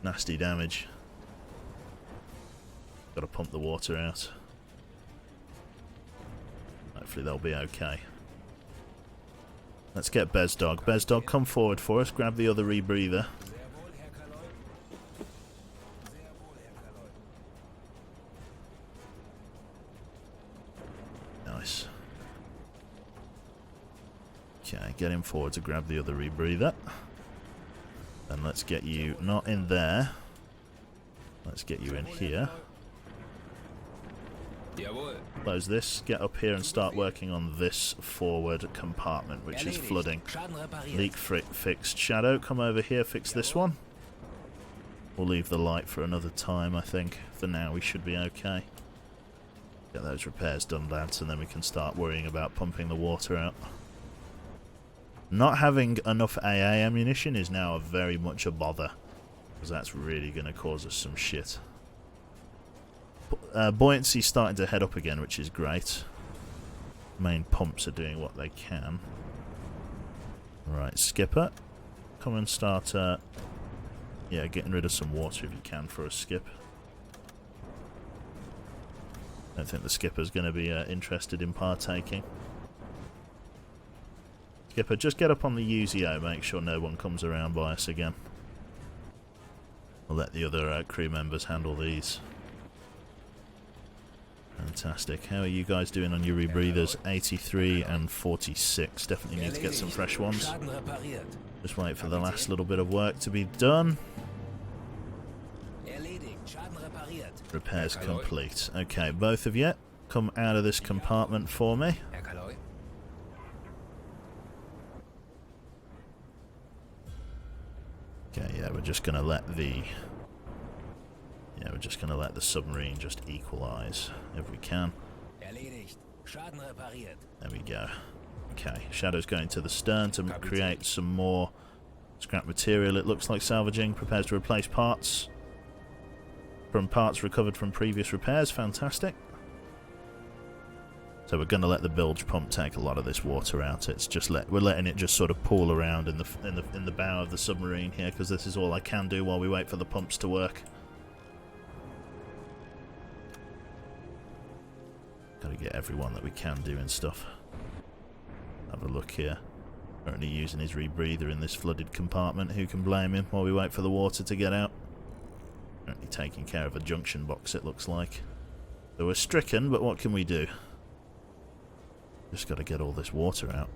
Nasty damage. Got to pump the water out. Hopefully they'll be okay. Let's get Bezdog. Bezdog, come forward for us. Grab the other rebreather. Nice. Okay, get him forward to grab the other rebreather. And let's get you not in there. Let's get you in here. Close this, get up here and start working on this forward compartment, which is flooding. Leak fixed. Shadow, come over here, fix this one. We'll leave the light for another time, I think. For now, we should be okay. Get those repairs done, lads, and then we can start worrying about pumping the water out. Not having enough AA ammunition is now very much a bother, because that's really going to cause us some shit. Buoyancy's starting to head up again, which is great. Main pumps are doing what they can. Right, Skipper, come and start yeah, getting rid of some water if you can for us, Skip. I don't think the Skipper's going to be interested in partaking. Skipper, just get up on the UZO, make sure no one comes around by us again. We'll let the other crew members handle these. Fantastic. How are you guys doing on your rebreathers? 83 and 46. Definitely need to get some fresh ones. Just wait for the last little bit of work to be done. Repairs complete. Okay, both of you, come out of this compartment for me. Okay, yeah, we're just gonna let the... Yeah, we're just going to let the submarine just equalise if we can. There we go. Okay, Shadow's going to the stern to create some more scrap material. It looks like salvaging. Prepares to replace parts from parts recovered from previous repairs. Fantastic. So we're going to let the bilge pump take a lot of this water out. It's just we're letting it just sort of pool around in the bow of the submarine here, because this is all I can do while we wait for the pumps to work. Got to get everyone that we can doing stuff. Have a look here. Currently using his rebreather in this flooded compartment. Who can blame him while we wait for the water to get out? Currently taking care of a junction box, it looks like. So we're stricken, but what can we do? Just got to get all this water out.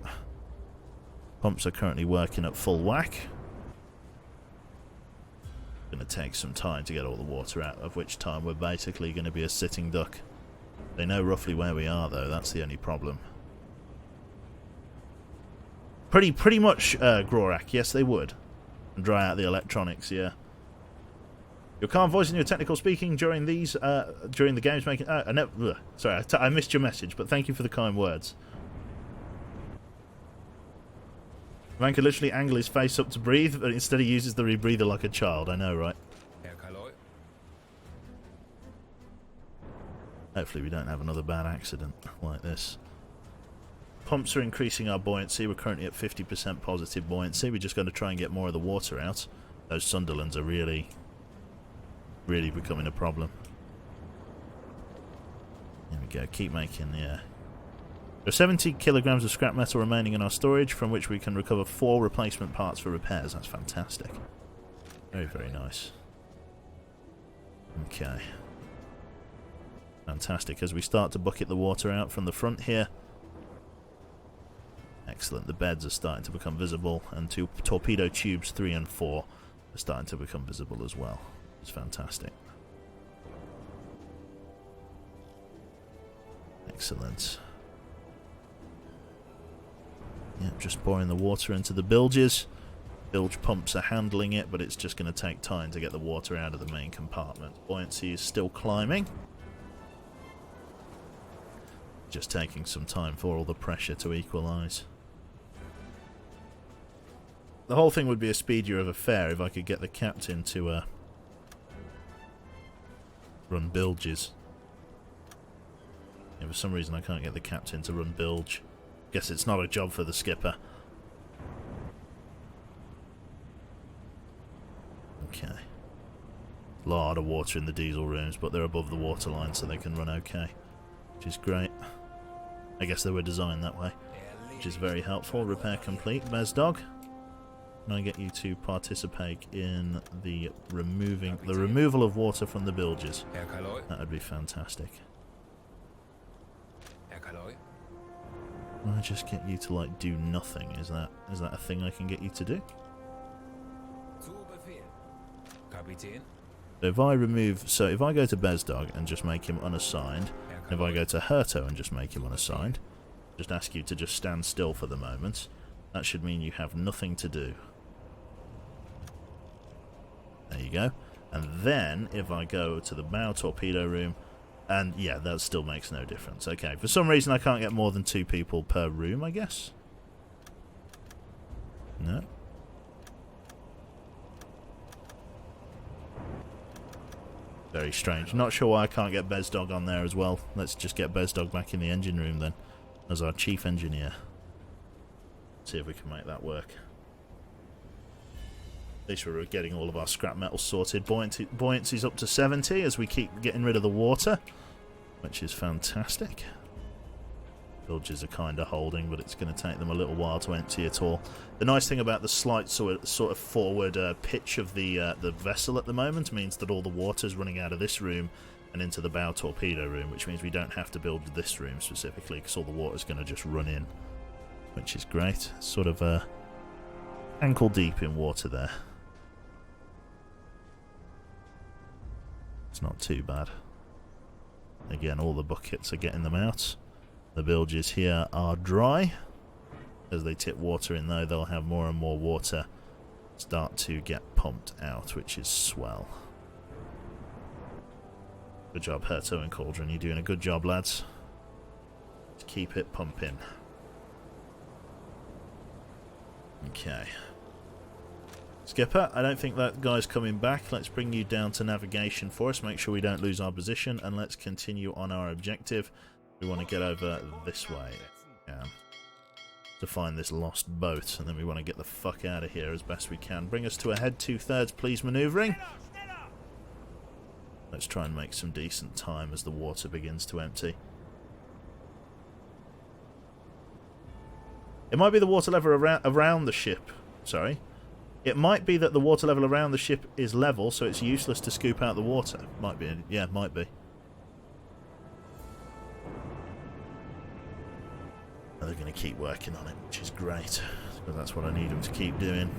Pumps are currently working at full whack. Going to take some time to get all the water out, of which time we're basically going to be a sitting duck. They know roughly where we are, though. That's the only problem. Pretty much, Grorak. Yes, they would. And dry out the electronics, yeah. Your calm voice and your technical speaking during these, during the games making... sorry, I missed your message, but thank you for the kind words. Man could literally angle his face up to breathe, but instead he uses the rebreather like a child. I know, right? Hopefully we don't have another bad accident like this. Pumps are increasing our buoyancy. We're currently at 50% positive buoyancy. We're just going to try and get more of the water out. Those Sunderlands are really becoming a problem. There we go. Keep making the... There are 70 kilograms of scrap metal remaining in our storage, from which we can recover 4 replacement parts for repairs. That's fantastic. Very, very nice. Okay. Fantastic. As we start to bucket the water out from the front here. Excellent. The beds are starting to become visible, and two torpedo tubes 3 and 4 are starting to become visible as well. It's fantastic. Excellent. Yep, just pouring the water into the bilges. Bilge pumps are handling it, but it's just going to take time to get the water out of the main compartment. Buoyancy is still climbing. Just taking some time for all the pressure to equalise. The whole thing would be a speedier of affair if I could get the captain to run bilges. Yeah, for some reason I can't get the captain to run bilge. Guess it's not a job for the skipper. Okay. A lot of water in the diesel rooms, but they're above the waterline so they can run okay. Which is great. I guess they were designed that way. Which is very helpful. Repair complete. Bezdog. Can I get you to participate in the removal of water from the bilges? That would be fantastic. Can I just get you to like do nothing? Is that a thing I can get you to do? So if I if I go to Bezdog and just make him unassigned, if I go to Herto and just make him unassigned, just ask you to just stand still for the moment, that should mean you have nothing to do. There you go. And then if I go to the bow torpedo room, and yeah, that still makes no difference. Okay, for some reason I can't get more than 2 people per room, I guess. No. Very strange. Not sure why I can't get Bezdog on there as well. Let's just get Bezdog back in the engine room then, as our chief engineer. See if we can make that work. At least we're getting all of our scrap metal sorted. Buoyancy's up to 70 as we keep getting rid of the water, which is fantastic. Bilges are kind of holding, but it's going to take them a little while to empty it all. The nice thing about the slight sort of forward pitch of the vessel at the moment means that all the water is running out of this room and into the bow torpedo room, which means we don't have to build this room specifically because all the water is going to just run in, which is great. Sort of ankle deep in water there. It's not too bad. Again, all the buckets are getting them out. The bilges here are dry. As they tip water in though, they'll have more and more water start to get pumped out, which is swell. Good job, Herto and Cauldron. You're doing a good job, lads. Just keep it pumping. Okay. Skipper, I don't think that guy's coming back. Let's bring you down to navigation for us. Make sure we don't lose our position, and let's continue on our objective. We want to get over this way to find this lost boat, and then we want to get the fuck out of here as best we can. Bring us to a head 2/3, please, manoeuvring. Let's try and make some decent time as the water begins to empty. It might be the water level around the ship. Sorry. It might be that the water level around the ship is level, so it's useless to scoop out the water. Might be. Yeah, might be. They're going to keep working on it, which is great. Because that's what I need them to keep doing.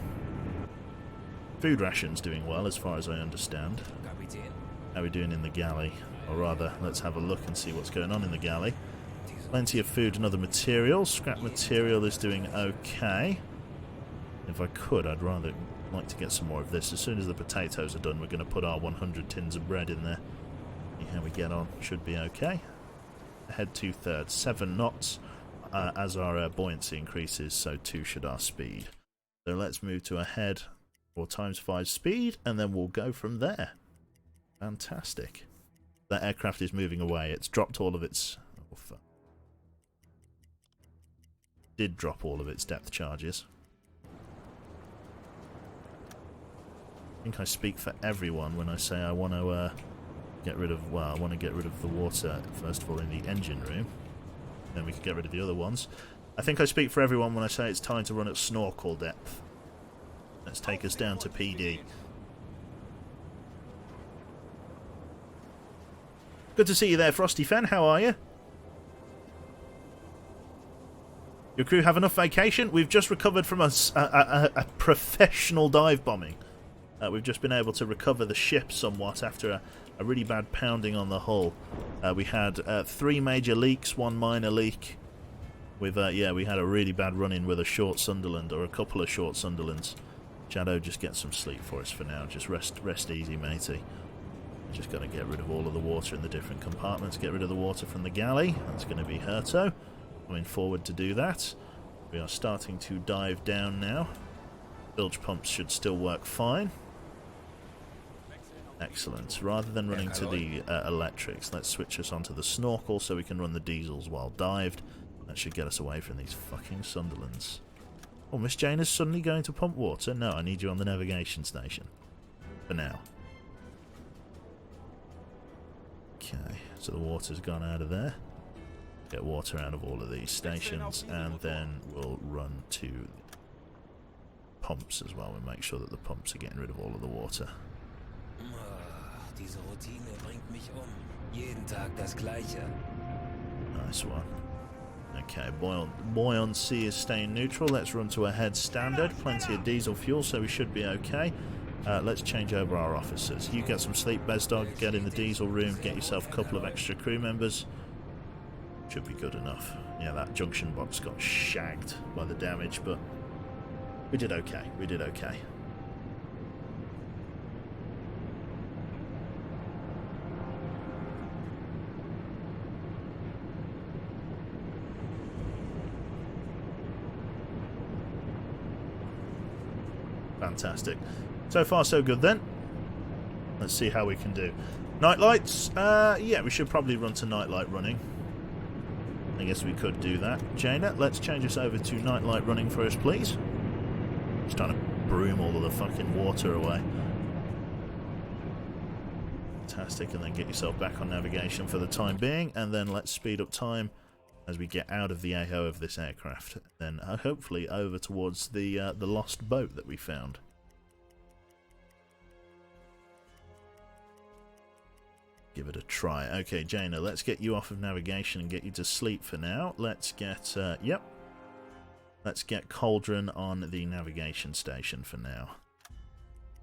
Food ration's doing well, as far as I understand. How are we doing in the galley? Or rather, let's have a look and see what's going on in the galley. Plenty of food and other materials. Scrap material is doing okay. If I could, I'd rather like to get some more of this. As soon as the potatoes are done, we're going to put our 100 tins of bread in there. See how we get on. Should be okay. Ahead 2/3. 7 knots. As our buoyancy increases, so too should our speed. So let's move to ahead 4 times 5 speed, and then we'll go from there. Fantastic. That aircraft is moving away. It's dropped all of its... Oh, fuck. Did drop all of its depth charges. I think I speak for everyone when I say I want to get rid of... Well, I want to get rid of the water, first of all, in the engine room. Then we can get rid of the other ones. I think I speak for everyone when I say it's time to run at snorkel depth. Let's take us down to PD. Good to see you there, Frosty Fen. How are you? Your crew have enough vacation? We've just recovered from a professional dive bombing. We've just been able to recover the ship somewhat after a really bad pounding on the hull. We had 3 major leaks, 1 minor leak. With yeah, we had a really bad run-in with a short Sunderland, or a couple of short Sunderlands. Shadow, just get some sleep for us for now. Just rest easy, matey. Just got to get rid of all of the water in the different compartments. Get rid of the water from the galley. That's going to be Herto. Coming forward to do that. We are starting to dive down now. Bilge pumps should still work fine. Excellent. Rather than running to the electrics, let's switch us onto the snorkel so we can run the diesels while dived. That should get us away from these fucking Sunderlands. Oh, Miss Jane is suddenly going to pump water? No, I need you on the navigation station. For now. Okay, so the water's gone out of there. Get water out of all of these stations, and then we'll run to pumps as well. We'll make sure that the pumps are getting rid of all of the water. Diese Routine bringt mich Jeden Tag das Gleiche. Nice one. Okay, buoyancy is staying neutral. Let's run to a head standard. Plenty of diesel fuel, so we should be okay. Let's change over our officers. You get some sleep, Bezdog. Get in the diesel room. Get yourself a couple of extra crew members. Should be good enough. Yeah, that junction box got shagged by the damage, but we did okay. We did okay. Fantastic. So far, so good then. Let's see how we can do. Night lights? Yeah, we should probably run to nightlight running. I guess we could do that. Jaina, let's change us over to nightlight running first, please. Just trying to broom all of the fucking water away. Fantastic, and then get yourself back on navigation for the time being, and then let's speed up time as we get out of the AO of this aircraft. Then hopefully over towards the lost boat that we found. Give it a try. Okay, Jaina, let's get you off of navigation and get you to sleep for now. Let's get, yep. Let's get Cauldron on the navigation station for now.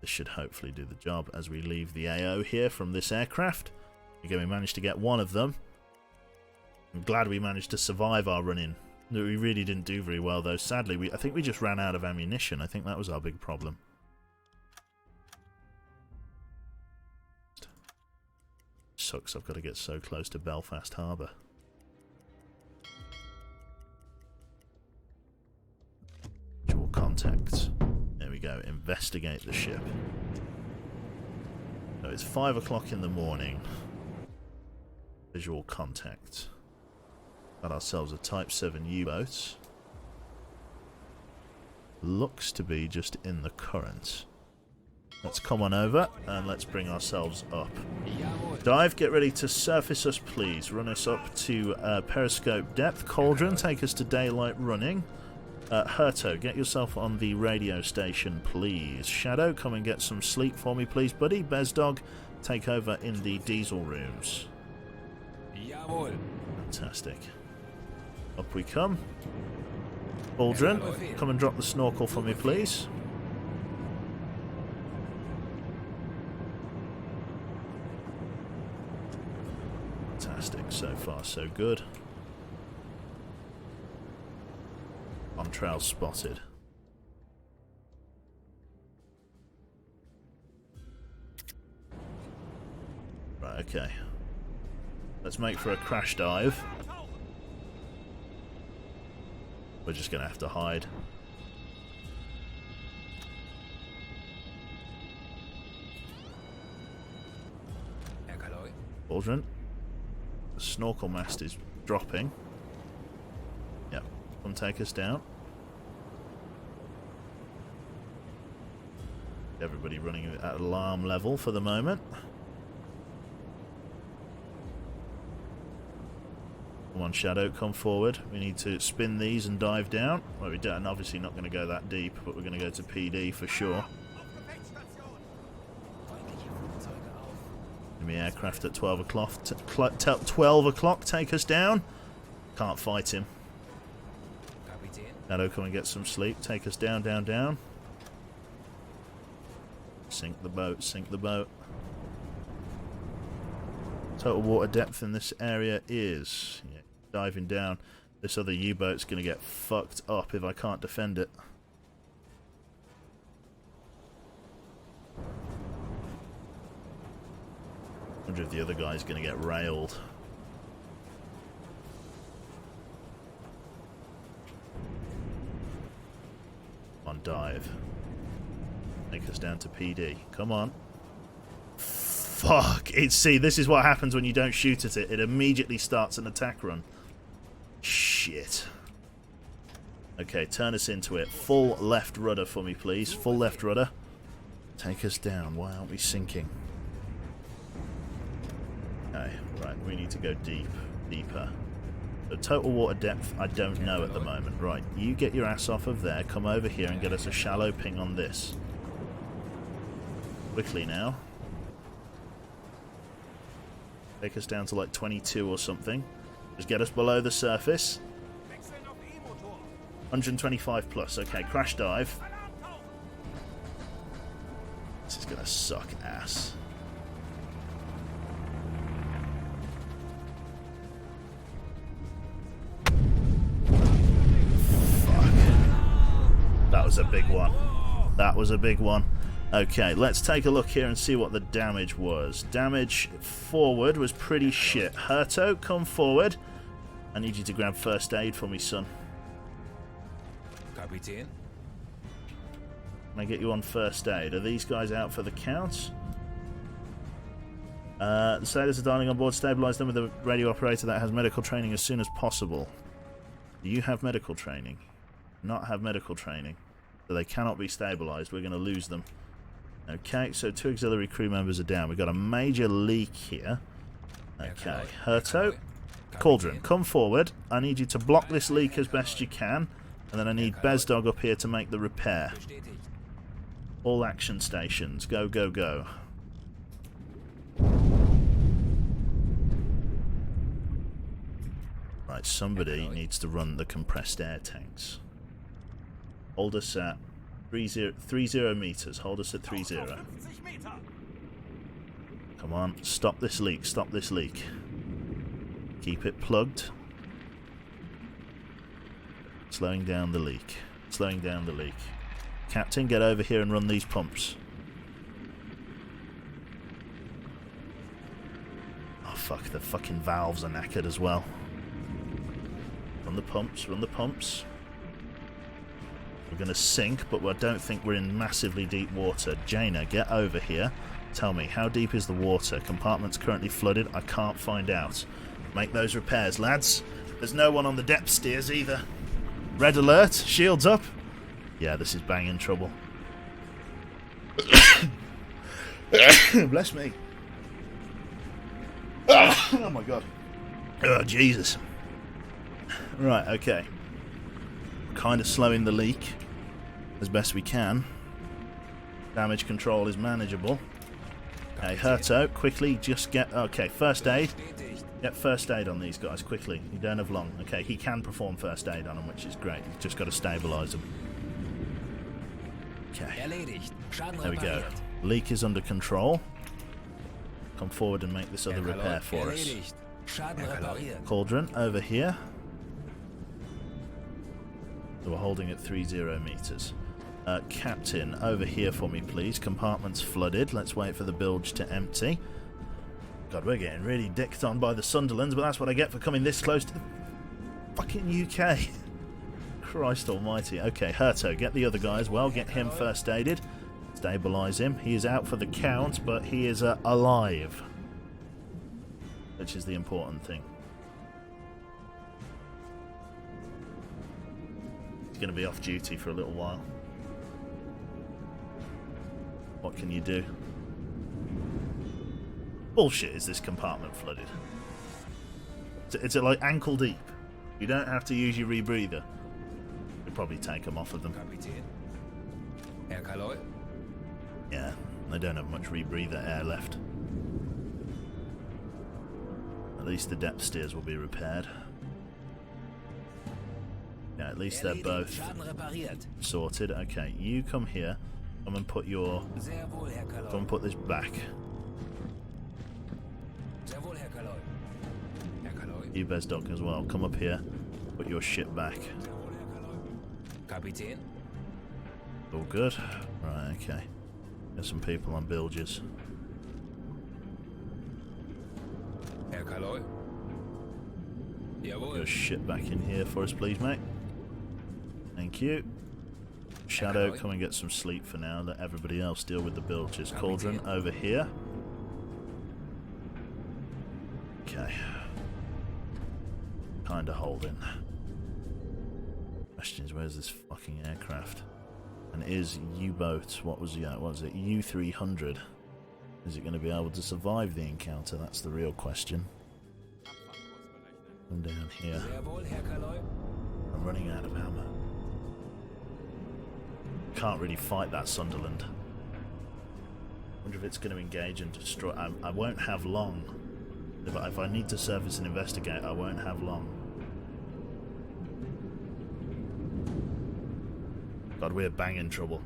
This should hopefully do the job as we leave the AO here from this aircraft. Again, we managed to get one of them. I'm glad we managed to survive our run-in. We really didn't do very well, though. Sadly, I think we just ran out of ammunition. I think that was our big problem. Sucks, I've got to get so close to Belfast Harbour. Visual contact. There we go. Investigate the ship. So it's 5 o'clock in the morning. Visual contact. Got ourselves a Type 7 U-boat. Looks to be just in the current. Let's come on over and let's bring ourselves up. Dive, get ready to surface us, please. Run us up to periscope depth. Cauldron, take us to daylight running. Herto, get yourself on the radio station, please. Shadow, come and get some sleep for me, please, buddy. Bezdog, take over in the diesel rooms. Jawohl. Fantastic. Up we come. Aldrin, come and drop the snorkel for me, please. Fantastic. So far, so good. On trail spotted. Right, okay. Let's make for a crash dive. We're just going to have to hide. Aldrin. The snorkel mast is dropping. Yep. Come take us down. Everybody running at alarm level for the moment. Come on, Shadow, come forward. We need to spin these and dive down. Well, we don't, obviously not going to go that deep, but we're going to go to PD for sure. Enemy aircraft at 12 o'clock. 12 o'clock, take us down. Can't fight him. Shadow, come and get some sleep. Take us down, down, down. Sink the boat, sink the boat. Total water depth in this area is... Yeah, diving down. This other U-boat's going to get fucked up if I can't defend it. I wonder if the other guy's going to get railed. On dive. Take us down to PD. Come on. Fuck. See, this is what happens when you don't shoot at it. It immediately starts an attack run. Shit. Okay, turn us into it. Full left rudder for me, please. Full left rudder. Take us down. Why aren't we sinking? Okay, right. We need to go deeper. The total water depth, I don't know at the moment. Right, you get your ass off of there. Come over here and get us a shallow ping on this. Quickly now. Take us down to like 22 or something. Just get us below the surface. 125 plus. Okay, crash dive. This is gonna suck ass. Fuck. That was a big one. That was a big one. Okay, let's take a look here and see what the damage was. Damage forward was pretty shit. Herto, come forward. I need you to grab first aid for me, son. Kapitän? Can I get you on first aid? Are these guys out for the count? The sailors are dialing on board. Stabilize them with a radio operator that has medical training as soon as possible. Do you have medical training? Not have medical training. So they cannot be stabilized. We're going to lose them. Okay, so 2 auxiliary crew members are down. We've got a major leak here. Okay, Herto. Cauldron, come forward. I need you to block this leak as best you can. And then I need Bezdog up here to make the repair. All action stations. Go, go, go. Right, somebody needs to run the compressed air tanks. Hold us at 30 meters. Hold us at 30. Come on, stop this leak, stop this leak. Keep it plugged. Slowing down the leak. Slowing down the leak. Captain, get over here and run these pumps. Oh fuck, the fucking valves are knackered as well. Run the pumps, run the pumps. We're going to sink, but I don't think we're in massively deep water. Jaina, get over here. Tell me, how deep is the water? Compartment's currently flooded. I can't find out. Make those repairs, lads. There's no one on the depth steers either. Red alert. Shields up. Yeah, this is banging trouble. Bless me. Oh my god. Oh, Jesus. Right, okay. kind of slowing the leak as best we can. Damage control is manageable. Okay, Herto, quickly just get... Okay, first aid. Get first aid on these guys, quickly. You don't have long. Okay, he can perform first aid on them, which is great. You've just got to stabilise them. Okay. There we go. Leak is under control. Come forward and make this other repair for us. Cauldron, over here. We're holding at 30 meters. Captain, over here for me, please. Compartment's flooded. Let's wait for the bilge to empty. God, we're getting really dicked on by the Sunderlands, but that's what I get for coming this close to the fucking UK. Christ almighty. Okay, Herto, get the other guy as well. Get him first aided. Stabilise him. He is out for the count, but he is alive, which is the important thing. He's going to be off duty for a little while. What can you do? Bullshit, is this compartment flooded? It's like ankle deep. You don't have to use your rebreather. You'll probably take them off of them. Yeah, they don't have much rebreather air left. At least the depth steers will be repaired. Yeah, at least they're both sorted. Okay, you come here. Come and put your... Come and put this back. You Bezdog as well. Come up here. Put your shit back. All good? Right, okay. There's some people on bilges. Put your shit back in here for us, please, mate. Thank you. Shadow, come and get some sleep for now. Let everybody else deal with the bilges. Cauldron, over here. Okay. Kinda holding. Question is, where's this fucking aircraft? And is UwUBoat, what was it? U300. Is it going to be able to survive the encounter? That's the real question. Come down here. I'm running out of ammo. Can't really fight that Sunderland. Wonder if it's going to engage and destroy. I won't have long. If I need to surface and investigate, I won't have long. God, we're banging trouble.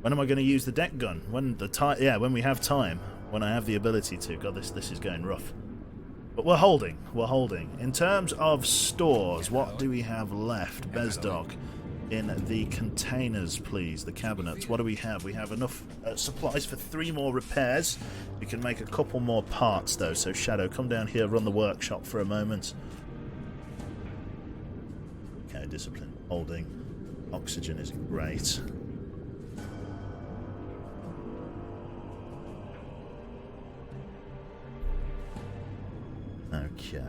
When am I going to use the deck gun? When the time? Yeah, when we have time. When I have the ability to. God, this is going rough. But we're holding. We're holding. In terms of stores, what do we have left? Bezdog. In the containers, please. The cabinets. What do we have? We have enough supplies for 3 more repairs. We can make a couple more parts, though. So, Shadow, come down here, run the workshop for a moment. Okay, discipline. Holding. Oxygen is great. Okay.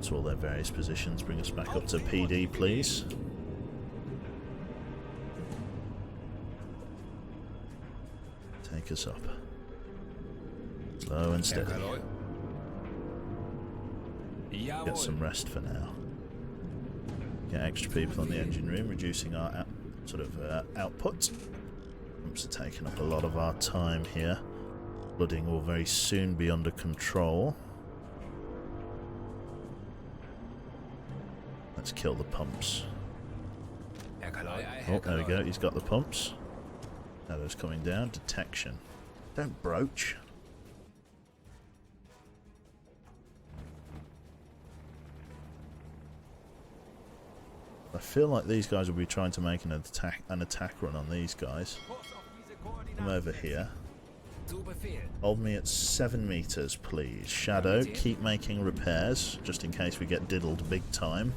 To all their various positions. Bring us back up to PD, please. Take us up. Slow and steady. Get some rest for now. Get extra people on the engine room, reducing our output. Pumps are taking up a lot of our time here. Flooding will very soon be under control. Let's kill the pumps. Oh, there we go. He's got the pumps. Shadow's coming down. Detection. Don't broach. I feel like these guys will be trying to make an attack run on these guys. Come over here. Hold me at 7 meters, please. Shadow, keep making repairs, just in case we get diddled big time.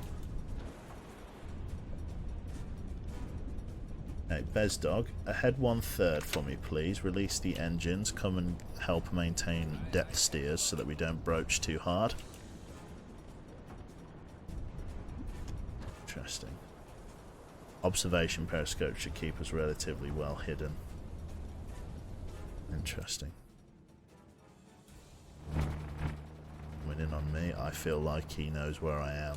Okay, Bezdog, ahead 1/3 for me, please. Release the engines. Come and help maintain depth steers so that we don't broach too hard. Interesting. Observation periscope should keep us relatively well hidden. Interesting. Coming in on me. I feel like he knows where I am.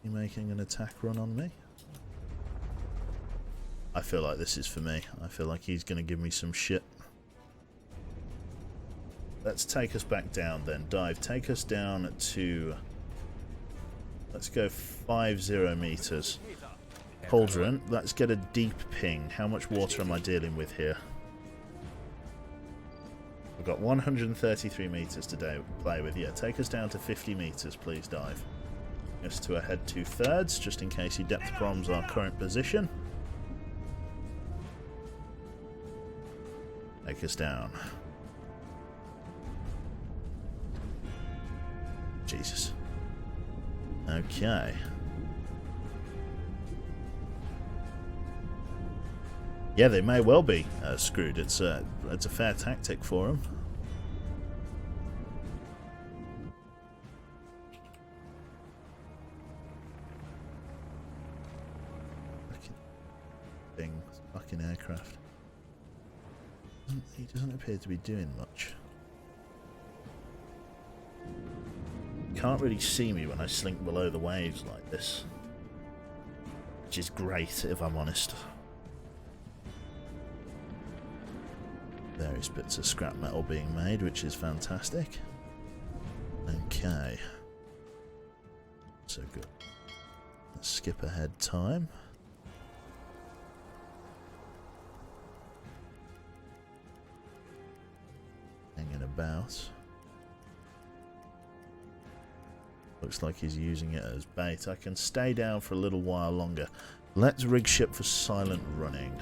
You making an attack run on me? I feel like this is for me. I feel like he's going to give me some shit. Let's take us back down then. Dive. Take us down to... Let's go 50 meters. Cauldron, let's get a deep ping. How much water am I dealing with here? We've got 133 meters to play with. Yeah, take us down to 50 meters, please, Dive. Just to a head 2/3, just in case he depth bombs our current position. Take us down. Jesus. Okay. Yeah, they may well be screwed. It's a fair tactic for them. Fucking aircraft. He doesn't appear to be doing much. Can't really see me when I slink below the waves like this, which is great if I'm honest. Various bits of scrap metal being made, which is fantastic. Okay. So good. Let's skip ahead time. Hanging about. Looks like he's using it as bait. I can stay down for a little while longer. Let's rig ship for silent running.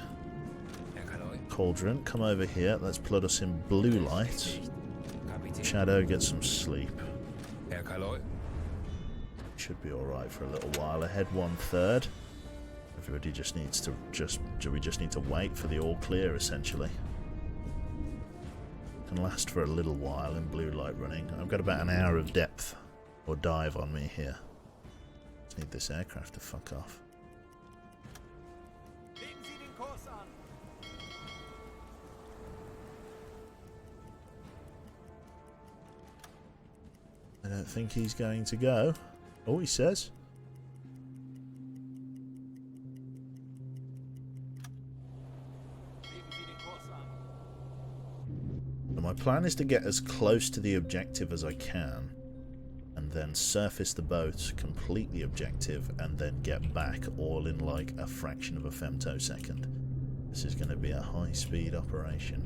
Cauldron, come over here. Let's plug us in blue light. Shadow, get some sleep. Should be alright for a little while. Ahead 1/3. Everybody just needs to we just need to wait for the all clear essentially. Can last for a little while in blue light running. I've got about an hour of depth or dive on me here. Just need this aircraft to fuck off. I don't think he's going to go. Oh, he says. So my plan is to get as close to the objective as I can, and then surface the boat, complete the objective, and then get back all in like a fraction of a femtosecond. This is going to be a high-speed operation.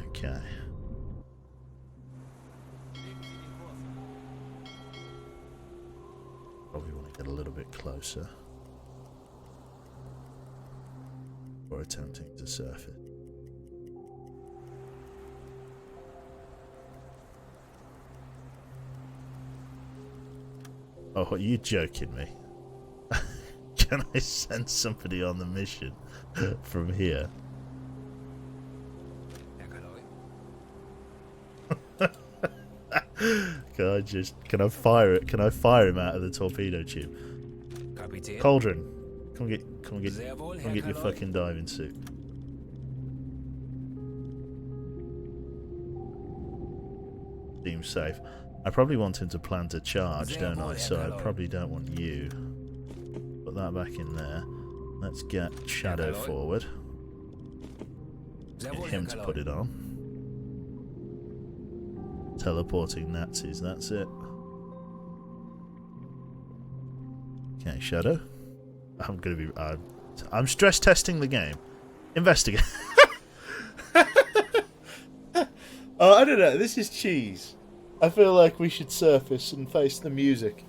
Okay. Probably want to get a little bit closer before attempting to surf it. Oh, are you joking me? Can I send somebody on the mission from here? Can I fire it? Can I fire him out of the torpedo tube? Cauldron, come get your fucking diving suit. Seems safe. I probably want him to plant a charge, don't I? So I probably don't want you. Put that back in there. Let's get Shadow forward. Get him to put it on. Teleporting Nazis, that's it. Okay, Shadow. I'm stress testing the game. Investigate. Oh, I don't know. This is cheese. I feel like we should surface and face the music.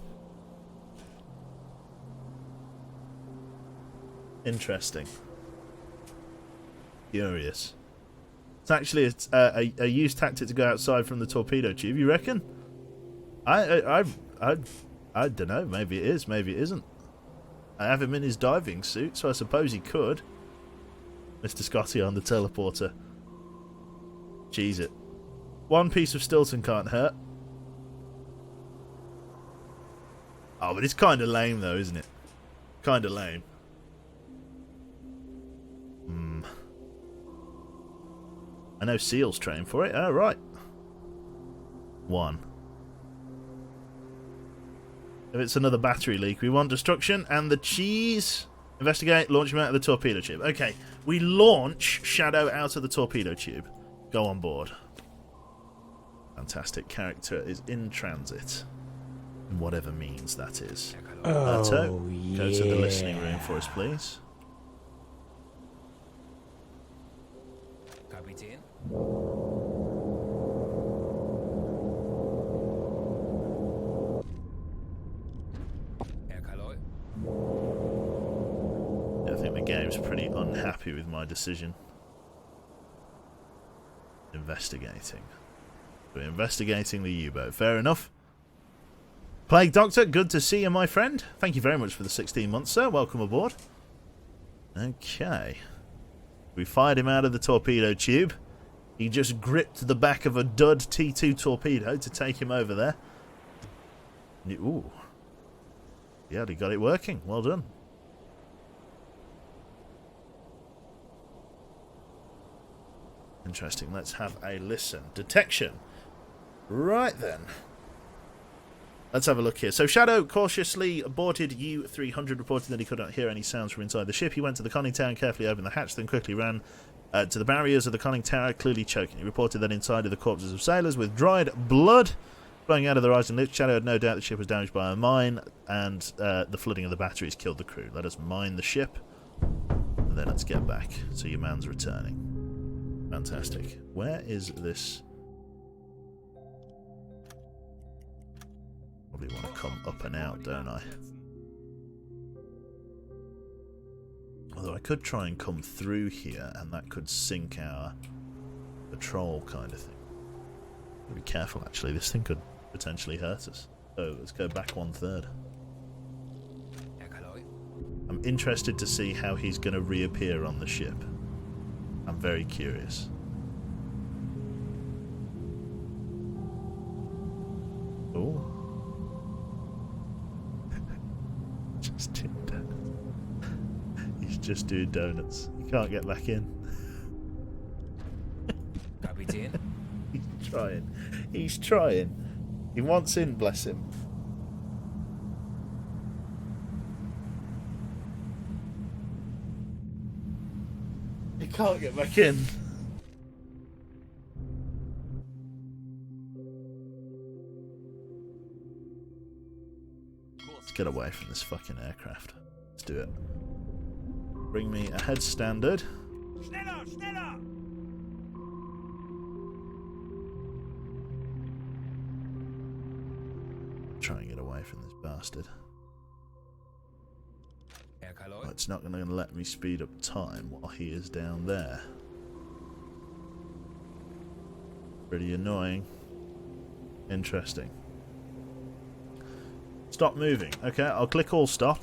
Interesting. Curious. It's actually a used tactic to go outside from the torpedo tube. You reckon? I don't know. Maybe it is. Maybe it isn't. I have him in his diving suit, so I suppose he could. Mr. Scotty on the teleporter. Cheese it. One piece of Stilton can't hurt. Oh, but it's kind of lame though, isn't it? Kind of lame. I know seals train for it. Oh, right. 1. If it's another battery leak, we want destruction and the cheese. Investigate, launch him out of the torpedo tube. Okay, we launch Shadow out of the torpedo tube. Go on board. Fantastic. Character is in transit. In whatever means that is. Oh, yeah. Go to the listening room for us, please. Kapitän? Herr Kaloy? I think the game's pretty unhappy with my decision. Investigating. We're investigating the U-boat. Fair enough. Plague Doctor, good to see you, my friend. Thank you very much for the 16 months, sir. Welcome aboard. Okay. We fired him out of the torpedo tube. He just gripped the back of a dud T2 torpedo to take him over there. Ooh. Yeah, he got it working. Well done. Interesting. Let's have a listen. Detection. Right then. Let's have a look here. So Shadow cautiously boarded U-300, reporting that he could not hear any sounds from inside the ship. He went to the conning tower and carefully opened the hatch, then quickly ran to the barriers of the conning tower, clearly choking. He reported that inside are the corpses of sailors with dried blood flowing out of their eyes and lips. Shadow had no doubt the ship was damaged by a mine, and the flooding of the batteries killed the crew. Let us mine the ship, and then let's get back. So your man's returning. Fantastic. Where is this? Probably want to come up and out, don't I? Although I could try and come through here, and that could sink our patrol kind of thing. Be careful, actually. This thing could potentially hurt us. So let's go back 1/3. I'm interested to see how he's going to reappear on the ship. I'm very curious. Oh. Just doing donuts. He's just doing donuts. He can't get back in. Kapitän? He's trying. He's trying. He wants in, bless him. He can't get back in. Let's get away from this fucking aircraft. Let's do it. Bring me a head standard. Schneller, schneller! Try and get away from this bastard. Herr Kaloy? Oh, it's not going to let me speed up time while he is down there. Pretty annoying. Interesting. Stop moving. Okay, I'll click all stop.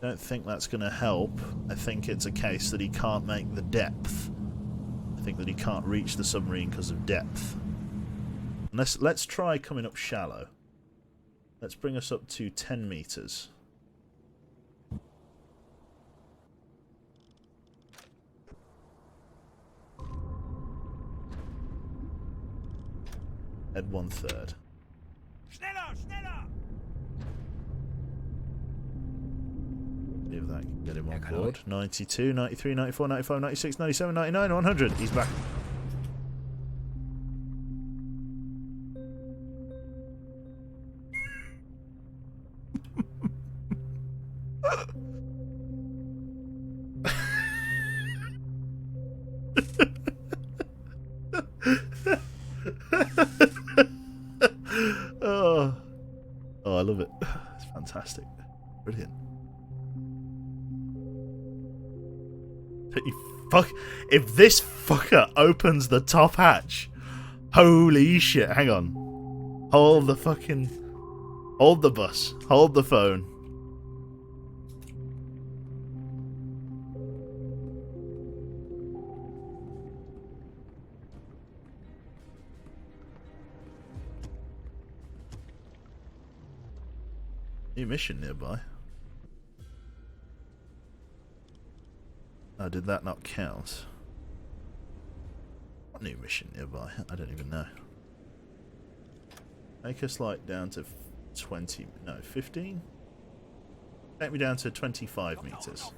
Don't think that's going to help. I think it's a case that he can't make the depth. I think that he can't reach the submarine because of depth. Let's try coming up shallow. Let's bring us up to 10 meters. At 1/3. Schneller, schneller! If that can get him on Yeah, board. 92, 93, 94, 95, 96, 97, 99, 100. He's back. Oh, I love it. It's fantastic. Brilliant. Fuck! If this fucker opens the top hatch, holy shit! Hang on. Hold the fucking. Hold the bus. Hold the phone. New mission nearby. Oh, did that not count? What new mission nearby? I don't even know. Take us like down to 20, no, 15? Take me down to 25 meters.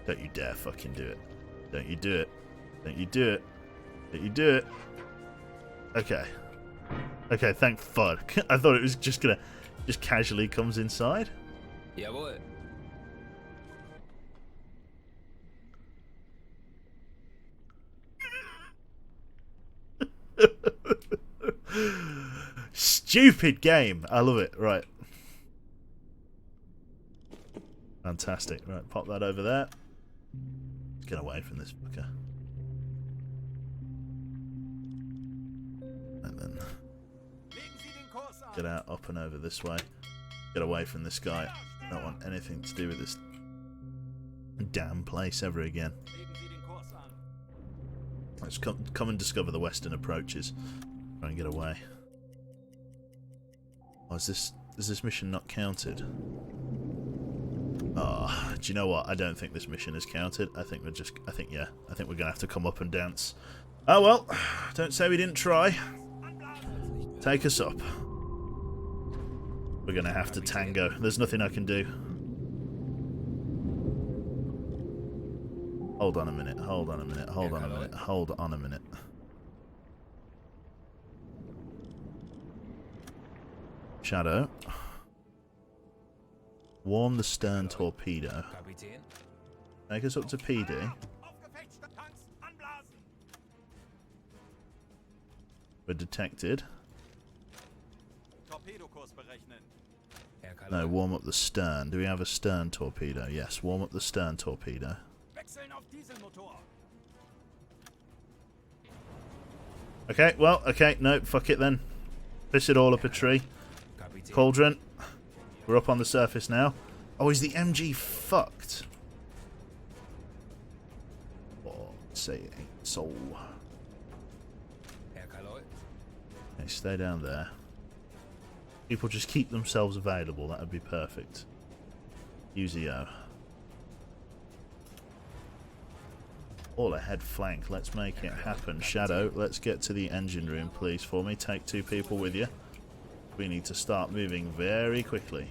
Don't you dare fucking do it. Don't you do it. Don't you do it. Don't you do it. Okay. Okay, thank fuck. I thought it was just gonna, just casually comes inside. Jawohl. Stupid game. I love it. Right. Fantastic. Right, pop that over there. Let's get away from this fucker. And then get out up and over this way. Get away from this guy. Don't want anything to do with this damn place ever again. Let's come and discover the western approaches. Try and get away. Oh, is this mission not counted? Oh, do you know what? I don't think this mission is counted. I think yeah. I think we're gonna have to come up and dance. Oh well, don't say we didn't try. Take us up. We're gonna have to tango. There's nothing I can do. Hold on a minute, hold on a minute, hold on a minute, hold on a minute. Shadow. Warm the stern torpedo. Take us up to PD. We're detected. No, warm up the stern. Do we have a stern torpedo? Yes, warm up the stern torpedo. Okay, well, okay, no, fuck it then. Piss it all up a tree. Cauldron. We're up on the surface now. Oh, is the MG fucked? Oh, say it ain't so. Okay, stay down there. People just keep themselves available. That would be perfect. UzO. All ahead flank. Let's make it happen. Shadow, let's get to the engine room, please, for me. Take 2 people with you. We need to start moving very quickly.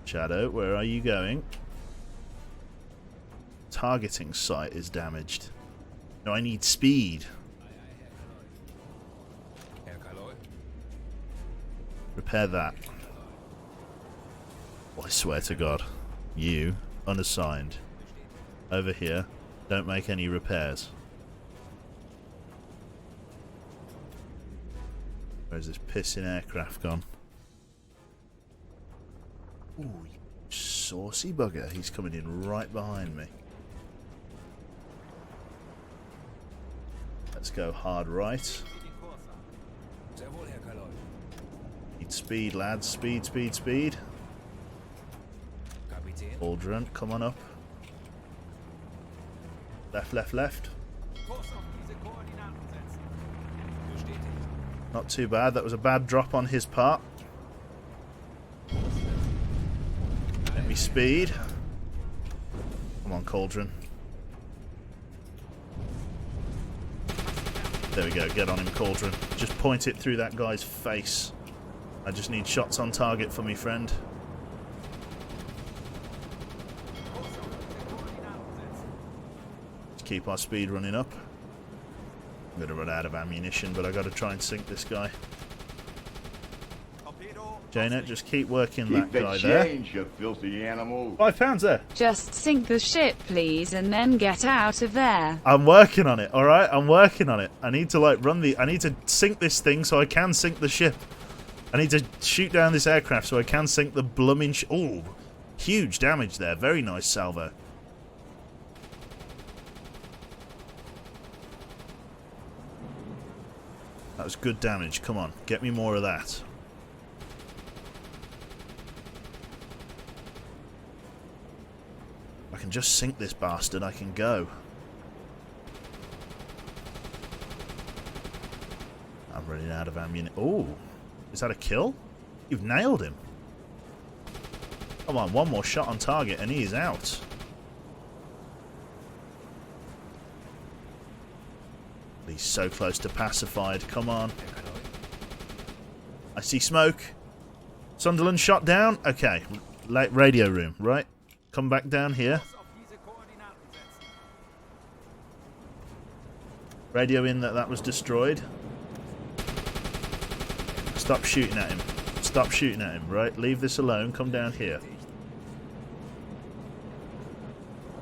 Shadow, where are you going? Targeting sight is damaged. No, I need speed. Repair that. Oh, I swear to God. You, unassigned. Over here. Don't make any repairs. Where's this pissing aircraft gone? Ooh, you saucy bugger. He's coming in right behind me. Let's go hard right. Need speed, lads. Speed, speed, speed. Cauldron, come on up. Left, left, left. Not too bad. That was a bad drop on his part. Let me speed. Come on, Cauldron. There we go. Get on him, Cauldron. Just point it through that guy's face. I just need shots on target for me, friend. Keep our speed running up. I'm going to run out of ammunition, but I've got to try and sink this guy. Janet, just keep working that guy there. You filthy animal. £5 there. Just sink the ship, please, and then get out of there. I'm working on it, alright? I'm working on it. I need to, like, I need to sink this thing so I can sink the ship. I need to shoot down this aircraft so I can sink the blooming ooh, huge damage there. Very nice salvo. That was good damage. Come on, get me more of that. I can just sink this bastard. I can go. Running out of ammunition. Oh, is that a kill? You've nailed him. Come on, one more shot on target and he is out. He's so close to pacified. Come on. I see smoke. Sunderland shot down. Okay, radio room, right? Come back down here. Radio in that was destroyed. Stop shooting at him. Stop shooting at him, right? Leave this alone. Come down here.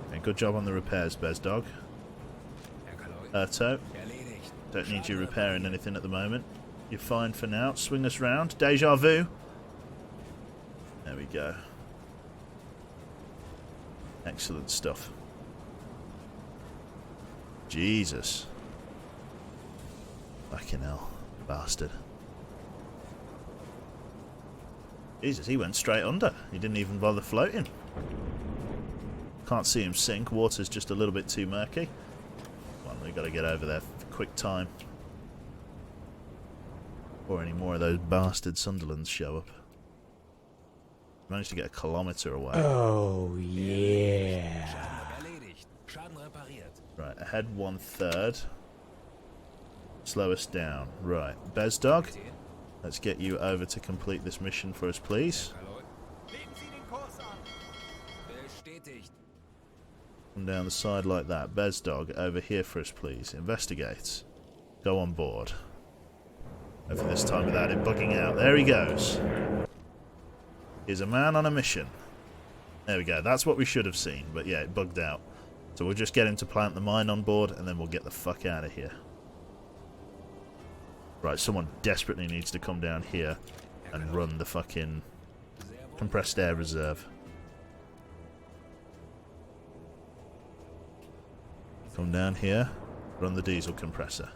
Okay, good job on the repairs, Bezdog. Erto. Don't need you repairing anything at the moment. You're fine for now. Swing us round. Deja vu. There we go. Excellent stuff. Jesus. Fucking hell. Bastard. Jesus, he went straight under. He didn't even bother floating. Can't see him sink. Water's just a little bit too murky. Come on, we've got to get over there for quick time. Before any more of those bastard Sunderlands show up. Managed to get a kilometre away. Oh, yeah. Right, ahead 1/3. Slow us down. Right, Bezdog, let's get you over to complete this mission for us, please. Come down the side like that. Bezdog, over here for us, please. Investigate. Go on board. Hopefully this time without him bugging out. There he goes. He's a man on a mission. There we go. That's what we should have seen. But yeah, it bugged out. So we'll just get him to plant the mine on board and then we'll get the fuck out of here. Right, someone desperately needs to come down here and run the fucking compressed air reserve. Come down here, run the diesel compressor.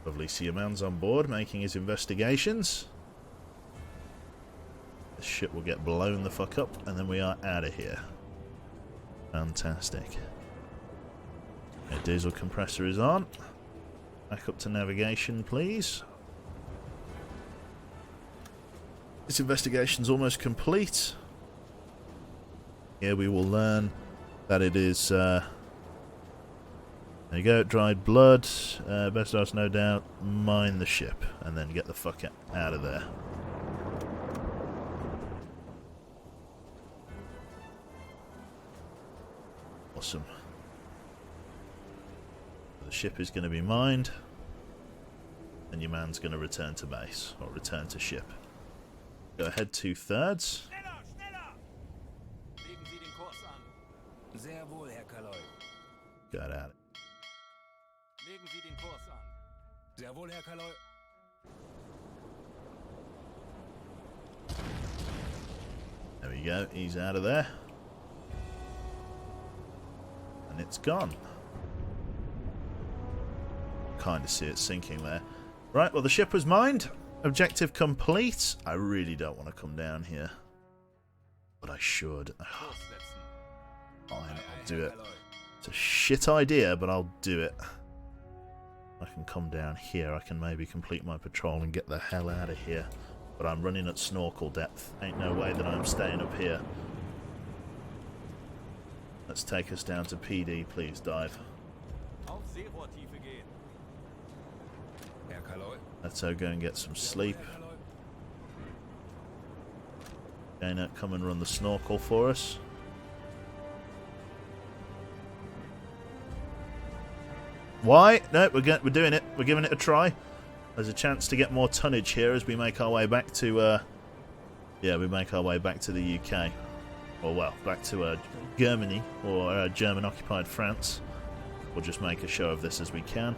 Lovely, see your man's on board making his investigations. This ship will get blown the fuck up and then we are out of here. Fantastic. Okay, diesel compressor is on. Back up to navigation, please. This investigation's almost complete. Here we will learn that it is... there you go, dried blood. Best of us, no doubt. Mine the ship and then get the fuck out of there. Awesome. The ship is going to be mined, and your man's going to return to base, or return to ship. Go ahead 2/3. Got at it. There we go, he's out of there. And it's gone. Kind of see it sinking there. Right, well the ship was mined. Objective complete. I really don't want to come down here. But I should. Fine, I'll do it. It's a shit idea, but I'll do it. I can come down here. I can maybe complete my patrol and get the hell out of here. But I'm running at snorkel depth. Ain't no way that I'm staying up here. Let's take us down to PD, please, dive. Let's go and get some sleep. Dana, come and run the snorkel for us. Why? No, we're doing it. We're giving it a try. There's a chance to get more tonnage here as we make our way back to... we make our way back to the UK. Or, well, back to Germany, or German-occupied France. We'll just make a show of this as we can.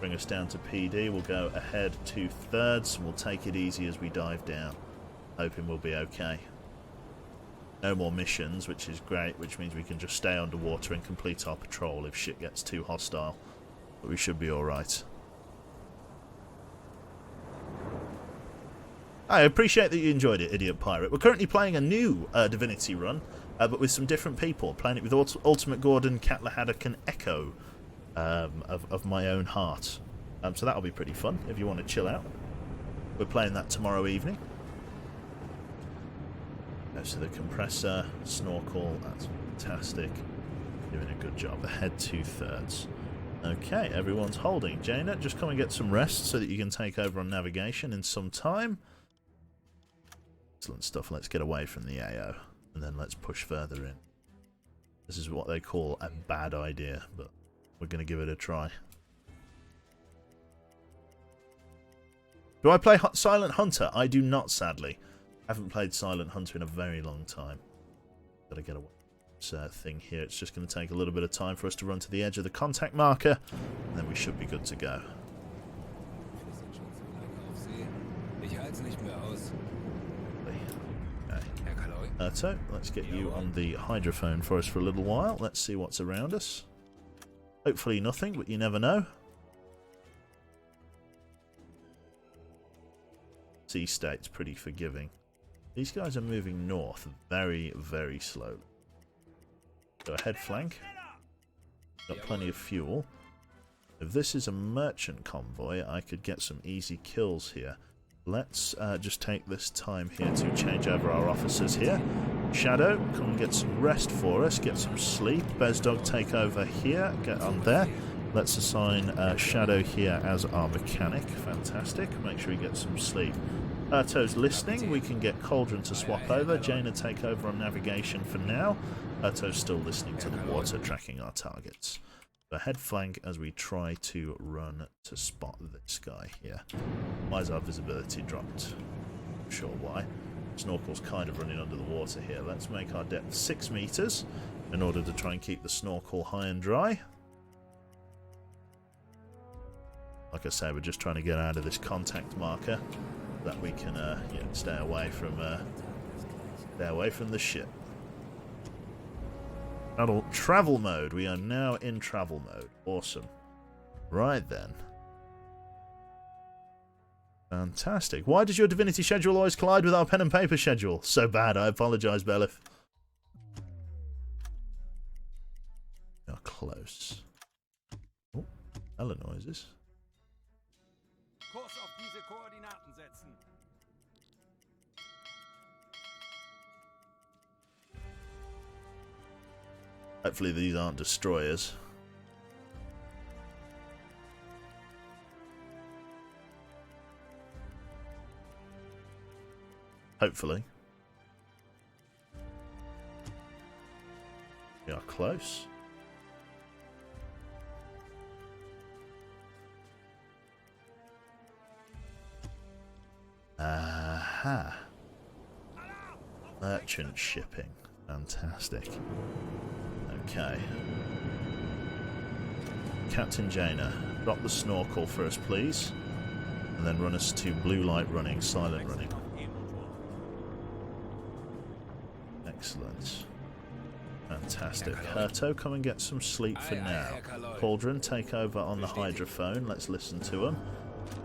Bring us down to PD. We'll go ahead 2/3, and we'll take it easy as we dive down. Hoping we'll be okay. No more missions, which is great, which means we can just stay underwater and complete our patrol if shit gets too hostile. But we should be alright. I appreciate that you enjoyed it, Idiot Pirate. We're currently playing a new Divinity run, but with some different people. Playing it with Ultimate Gordon, Catler Haddock, and Echo of my own heart. So that'll be pretty fun if you want to chill out. We're playing that tomorrow evening. So the compressor, snorkel, that's fantastic. Doing a good job. Ahead 2/3. Okay, everyone's holding. Jaina, just come and get some rest so that you can take over on navigation in some time. Excellent stuff. Let's get away from the AO. And then let's push further in. This is what they call a bad idea, but we're going to give it a try. Do I play Silent Hunter? I do not, sadly. I haven't played Silent Hunter in a very long time. Gotta get away from this thing here. It's just going to take a little bit of time for us to run to the edge of the contact marker, and then we should be good to go. So, let's get you on the hydrophone for us for a little while. Let's see what's around us. Hopefully nothing, but you never know. Sea state's pretty forgiving. These guys are moving north very, very slowly. Go ahead flank. Got plenty of fuel. If this is a merchant convoy, I could get some easy kills here. Let's just take this time here to change over our officers here. Shadow, come and get some rest for us. Get some sleep. Bezdog, take over here. Get on there. Let's assign Shadow here as our mechanic. Fantastic. Make sure he gets some sleep. Erto's listening. We can get Cauldron to swap over. Jaina take over on navigation for now. Erto's still listening to the water, tracking our targets. So head flank as we try to run to spot this guy here. Why is our visibility dropped? Not sure why. Snorkel's kind of running under the water here. Let's make our depth 6 meters in order to try and keep the snorkel high and dry. Like I say, we're just trying to get out of this contact marker that we can stay away from the ship. Travel mode. We are now in travel mode. Awesome. Right then. Fantastic. Why does your Divinity schedule always collide with our pen and paper schedule? So bad. I apologise, Belif. We are close. Oh, hella noises. Kurs auf diese Koordinaten setzen. Hopefully these aren't destroyers. Hopefully. We are close. Aha. Merchant shipping. Fantastic. Okay. Captain Jaina, drop the snorkel for us, please. And then run us to blue light running, silent running. Excellent. Fantastic. Herto, come and get some sleep for now. Cauldron, take over on the hydrophone. Let's listen to him.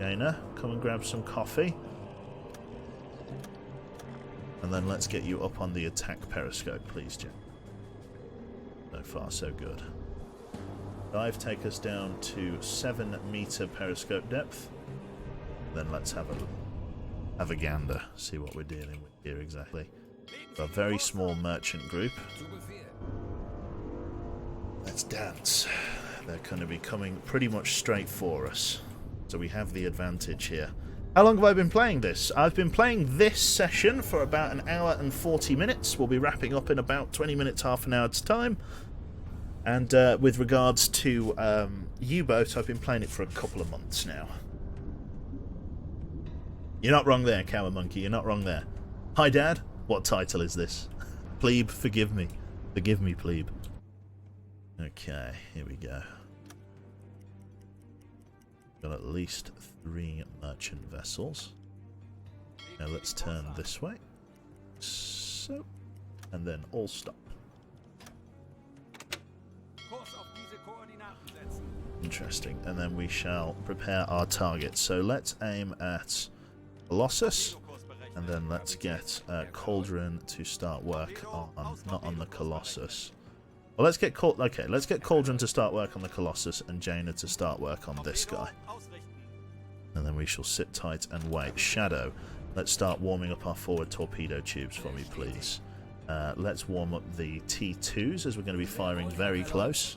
Jaina, come and grab some coffee. And then let's get you up on the attack periscope, please, Jim. So far, so good. Dive, take us down to 7 meter periscope depth. Then let's have a gander, see what we're dealing with here exactly. A very small merchant group. Let's dance. They're going to be coming pretty much straight for us. So we have the advantage here. How long have I been playing this? I've been playing this session for about an hour and 40 minutes. We'll be wrapping up in about 20 minutes, half an hour's time. And with regards to UwUBoat, I've been playing it for a couple of months now. You're not wrong there, Cower Monkey. You're not wrong there. Hi, Dad. What title is this? Plebe, forgive me. Forgive me, plebe. Okay, here we go. Got at least 3 merchant vessels. Now let's turn this way. So, and then all stop. Interesting. And then we shall prepare our target. So let's aim at Colossus. And then let's get Cauldron to start work on, not on the Colossus. Well, let's get Cauldron to start work on the Colossus and Jaina to start work on this guy. And then we shall sit tight and wait. Shadow, let's start warming up our forward torpedo tubes for me, please. Let's warm up the T2s as we're going to be firing very close.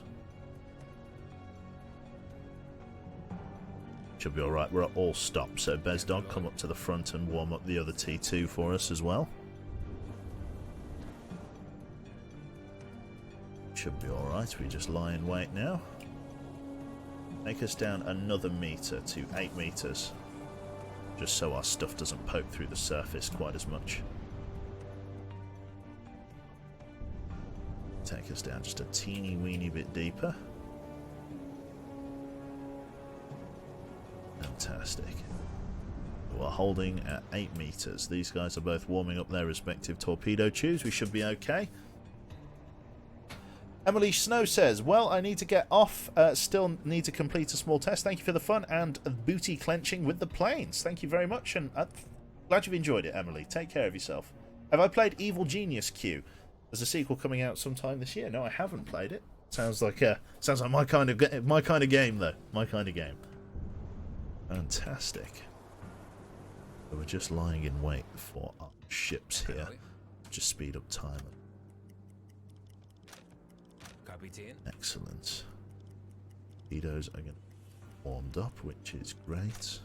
Should be alright. We're at all stops. So Bezdog, come up to the front and warm up the other T2 for us as well. Should be alright. We just lie in wait now. Take us down another meter to 8 meters. Just so our stuff doesn't poke through the surface quite as much. Take us down just a teeny weeny bit deeper. Fantastic. We're holding at 8 meters. These guys are both warming up their respective torpedo tubes. We should be okay. Emily Snow says, well, I need to get off. Still need to complete a small test. Thank you for the fun and booty clenching with the planes. Thank you very much, and glad you've enjoyed it, Emily. Take care of yourself. Have I played Evil Genius Q? There's a sequel coming out sometime this year. No, I haven't played it. Sounds like my kind of game, though. My kind of game. Fantastic. So we're just lying in wait for our ships here. Just speed up time. Excellent. Torpedoes are going to be warmed up, which is great.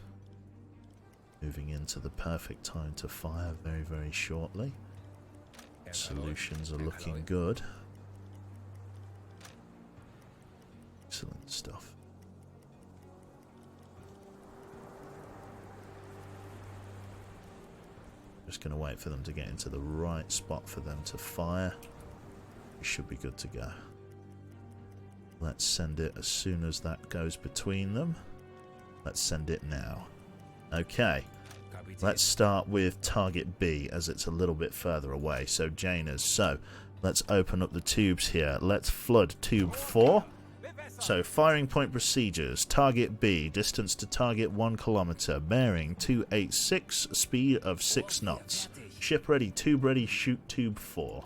Moving into the perfect time to fire very, very shortly. Solutions are looking good. Excellent stuff. Just going to wait for them to get into the right spot for them to fire. We should be good to go. Let's send it as soon as that goes between them. Let's send it now. Okay. Let's start with target B as it's a little bit further away. So Janers. So let's open up the tubes here. Let's flood tube 4. So firing point procedures. Target B. Distance to target 1 kilometer. Bearing 286. Speed of 6 knots. Ship ready. Tube ready. Shoot tube 4.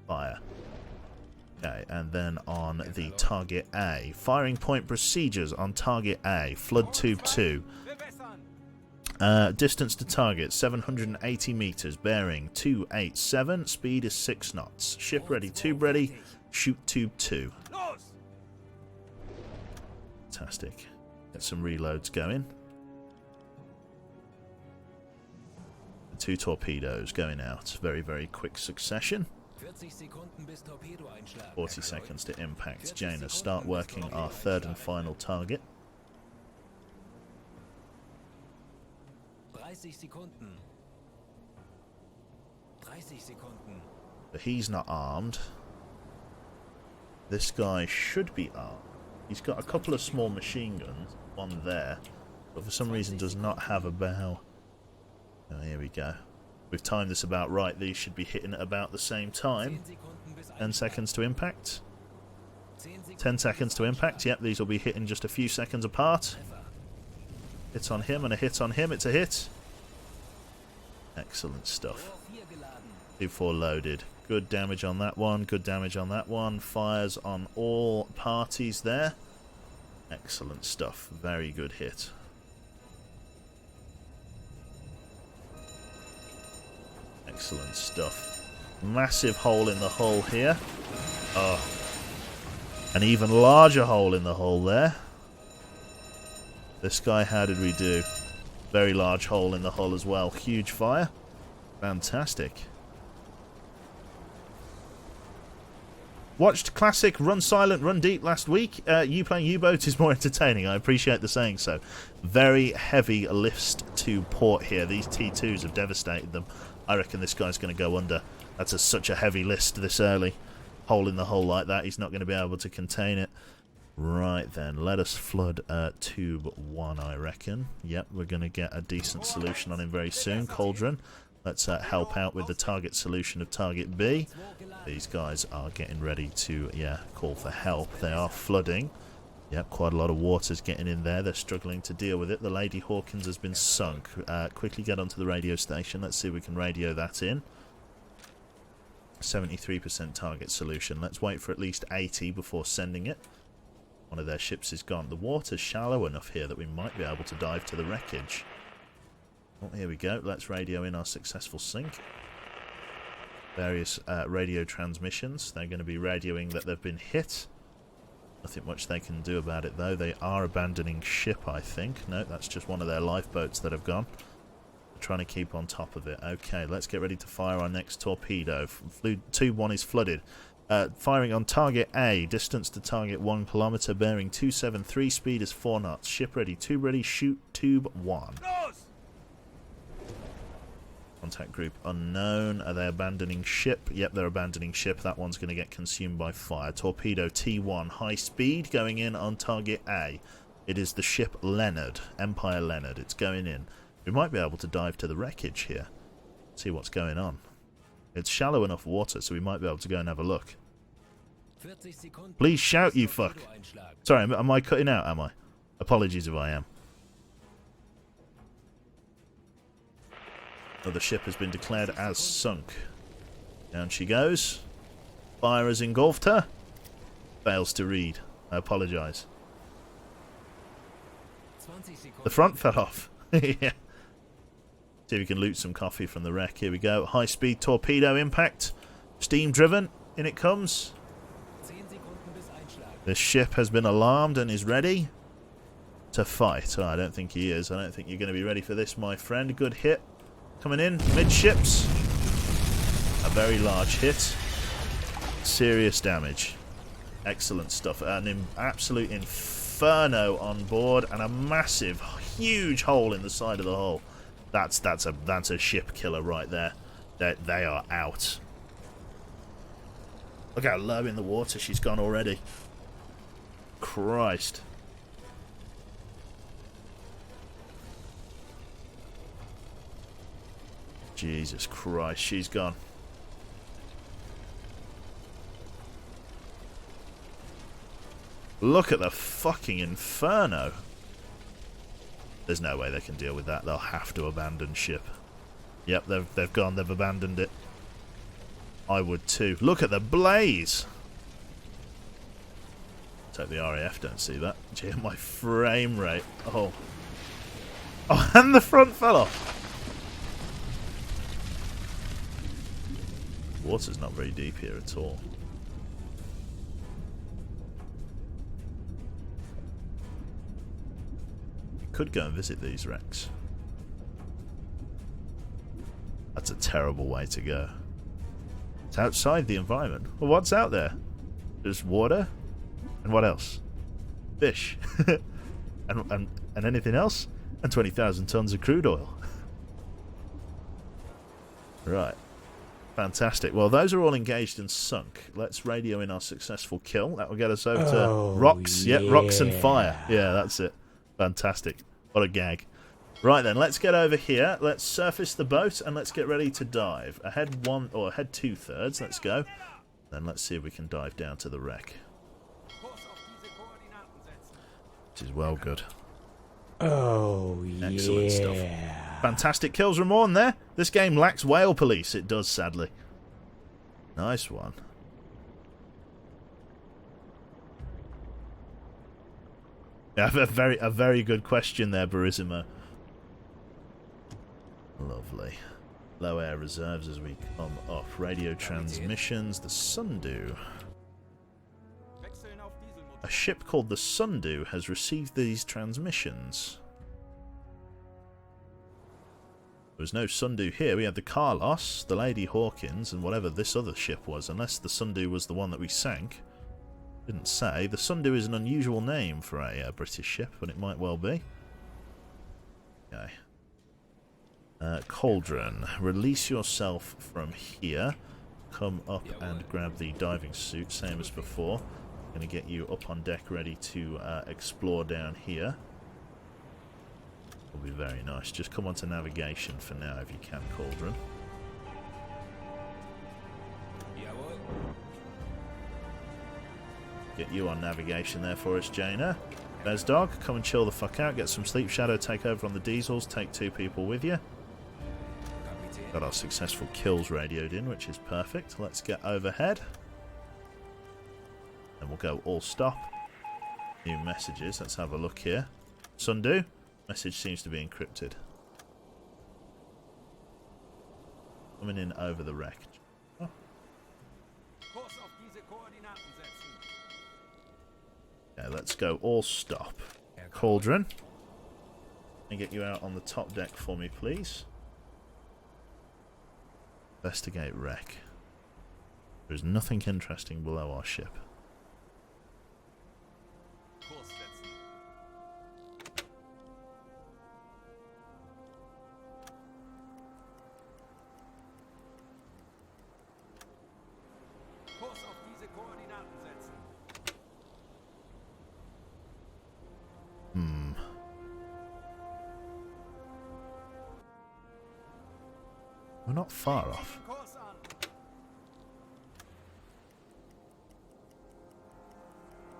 Fire. Okay, and then on the target A. Firing point procedures on target A. Flood tube 2. Distance to target 780 meters. Bearing 287. Speed is 6 knots. Ship ready. Tube ready. Shoot tube 2. Fantastic. Get some reloads going. 2 torpedoes going out. Very, very quick succession. 40 seconds to impact. Janus, start working our 3rd and final target. 30 Sekunden. 30 Sekunden. But he's not armed. This guy should be armed. He's got a couple of small machine guns. One there. But for some reason does not have a bow. Oh, here we go. We've timed this about right. These should be hitting at about the same time. 10 seconds to impact. 10 seconds to impact. Yep, these will be hitting just a few seconds apart. Hit on him and a hit on him. It's a hit. Excellent stuff. 2-4 loaded. Good damage on that one. Good damage on that one. Fires on all parties there. Excellent stuff. Very good hit. Excellent stuff. Massive hole in the hull here. Oh. An even larger hole in the hull there. This guy, how did we do? Very large hole in the hull as well. Huge fire. Fantastic. Watched classic Run Silent, Run Deep last week. You playing U-Boat is more entertaining. I appreciate the saying so. Very heavy lifts to port here. These T2s have devastated them. I reckon this guy's going to go under. That's such a heavy list this early. Hole in the hull like that. He's not going to be able to contain it. Right then, let us flood tube 1, I reckon. Yep, we're going to get a decent solution on him very soon. Cauldron, let's help out with the target solution of target B. These guys are getting ready to, call for help. They are flooding. Yep, quite a lot of water's getting in there. They're struggling to deal with it. The Lady Hawkins has been sunk. Quickly get onto the radio station. Let's see if we can radio that in. 73% target solution. Let's wait for at least 80 before sending it. One of their ships is gone. The water's shallow enough here that we might be able to dive to the wreckage. Oh, here we go. Let's radio in our successful sink. Various radio transmissions. They're going to be radioing that they've been hit. Nothing much they can do about it, though. They are abandoning ship, I think. No, that's just one of their lifeboats that have gone. They're trying to keep on top of it. Okay, let's get ready to fire our next torpedo. Tube 1 is flooded. Firing on target A. Distance to target 1 kilometer. Bearing 273. Speed is 4 knots. Ship ready. Tube ready. Shoot tube 1. Contact group unknown. Are they abandoning ship? Yep, they're abandoning ship. That one's going to get consumed by fire. Torpedo T1. High speed going in on target A. It is the ship Leonard. Empire Leonard. It's going in. We might be able to dive to the wreckage here. See what's going on. It's shallow enough water, so we might be able to go and have a look. Please shout, you fuck. Sorry, am I cutting out, am I? Apologies if I am. Oh, the ship has been declared as sunk. Down she goes. Fire has engulfed her. Fails to read. I apologise. The front fell off. Yeah. See if we can loot some coffee from the wreck. Here we go. High-speed torpedo impact. Steam driven. In it comes. This ship has been alarmed and is ready to fight. Oh, I don't think he is. I don't think you're going to be ready for this, my friend. Good hit. Coming in. Midships. A very large hit. Serious damage. Excellent stuff. An absolute inferno on board and a massive, huge hole in the side of the hull. That's a ship killer right there. They are out. Look how low in the water she's gone already. Christ. Jesus Christ, she's gone. Look at the fucking inferno. There's no way they can deal with that. They'll have to abandon ship. Yep, they've gone. They've abandoned it. I would too. Look at the blaze. Let's hope the RAF don't see that. Gee, my frame rate. Oh. Oh, and the front fell off. Water's not very deep here at all. Could go and visit these wrecks. That's a terrible way to go. It's outside the environment. Well, what's out there? There's water, and what else? Fish, and anything else, and 20,000 tons of crude oil. Right, fantastic. Well, those are all engaged and sunk. Let's radio in our successful kill. That will get us over to rocks. Yeah. Yep, rocks and fire. Yeah, that's it. Fantastic. What a gag. Right then, let's get over here. Let's surface the boat and let's get ready to dive. Ahead 1 or ahead 2/3. Let's go. Then let's see if we can dive down to the wreck. Which is well good. Oh, yeah. Excellent stuff. Fantastic kills, Ramon, there. This game lacks whale police. It does, sadly. Nice one. Yeah, a very good question there, Barisimo. Lovely. Low air reserves as we come up. Radio transmissions. The Sundew. A ship called the Sundew has received these transmissions. There was no Sundew here. We had the Carlos, the Lady Hawkins, and whatever this other ship was, unless the Sundew was the one that we sank. Didn't say. The Sundew is an unusual name for a British ship, but it might well be. Okay. Cauldron. Release yourself from here. Come up and grab the diving suit, same as before. Going to get you up on deck ready to explore down here. Will be very nice. Just come onto navigation for now if you can, Cauldron. Get you on navigation there for us, Jaina. Bezdog, come and chill the fuck out. Get some sleep. Shadow, take over on the diesels. Take 2 people with you. Got our successful kills radioed in, which is perfect. Let's get overhead. And we'll go all stop. New messages. Let's have a look here. Sundu. Message seems to be encrypted. Coming in over the wreck. Oh. Kurs auf diese Koordinaten setzen. Okay, let's go all stop. Cauldron. And get you out on the top deck for me, please. Investigate wreck. There is nothing interesting below our ship. Kurs setzen. Kurs auf diese Koordinaten setzen. We're not far off. Den Kurs an.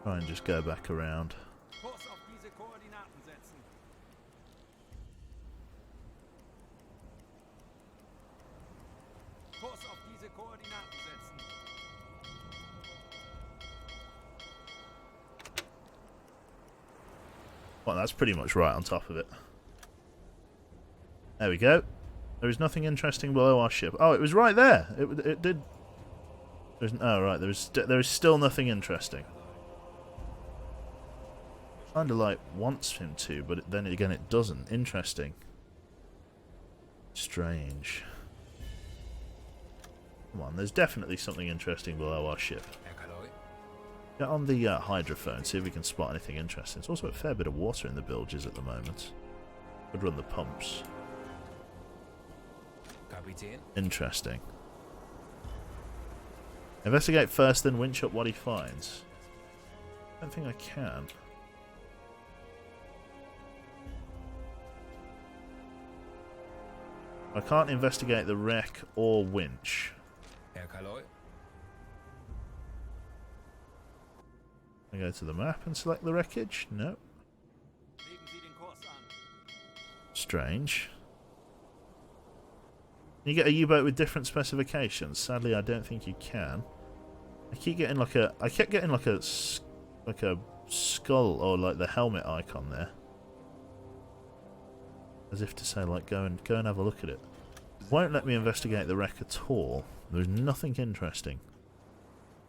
Try and just go back around. Kurs auf diese Koordinaten setzen. Kurs auf diese Koordinaten setzen. Well, that's pretty much right on top of it. There we go. There is nothing interesting below our ship. Oh, it was right there. It did. Oh, right. There is still nothing interesting. Kind of like wants him to, but then again it doesn't. Interesting. Strange. Come on, there's definitely something interesting below our ship. Get on the hydrophone, see if we can spot anything interesting. There's also a fair bit of water in the bilges at the moment. Could run the pumps. Kapitän. Interesting. Investigate first, then winch up what he finds. I don't think I can. I can't investigate the wreck or winch. Herr Kaloi. I go to the map and select the wreckage? No. Legen Sie den Kurs an. Strange. Can you get a U-boat with different specifications? Sadly, I don't think you can. I keep getting like a... I kept getting like a skull or like the helmet icon there. As if to say, like, go and have a look at it. Won't let me investigate the wreck at all. There's nothing interesting.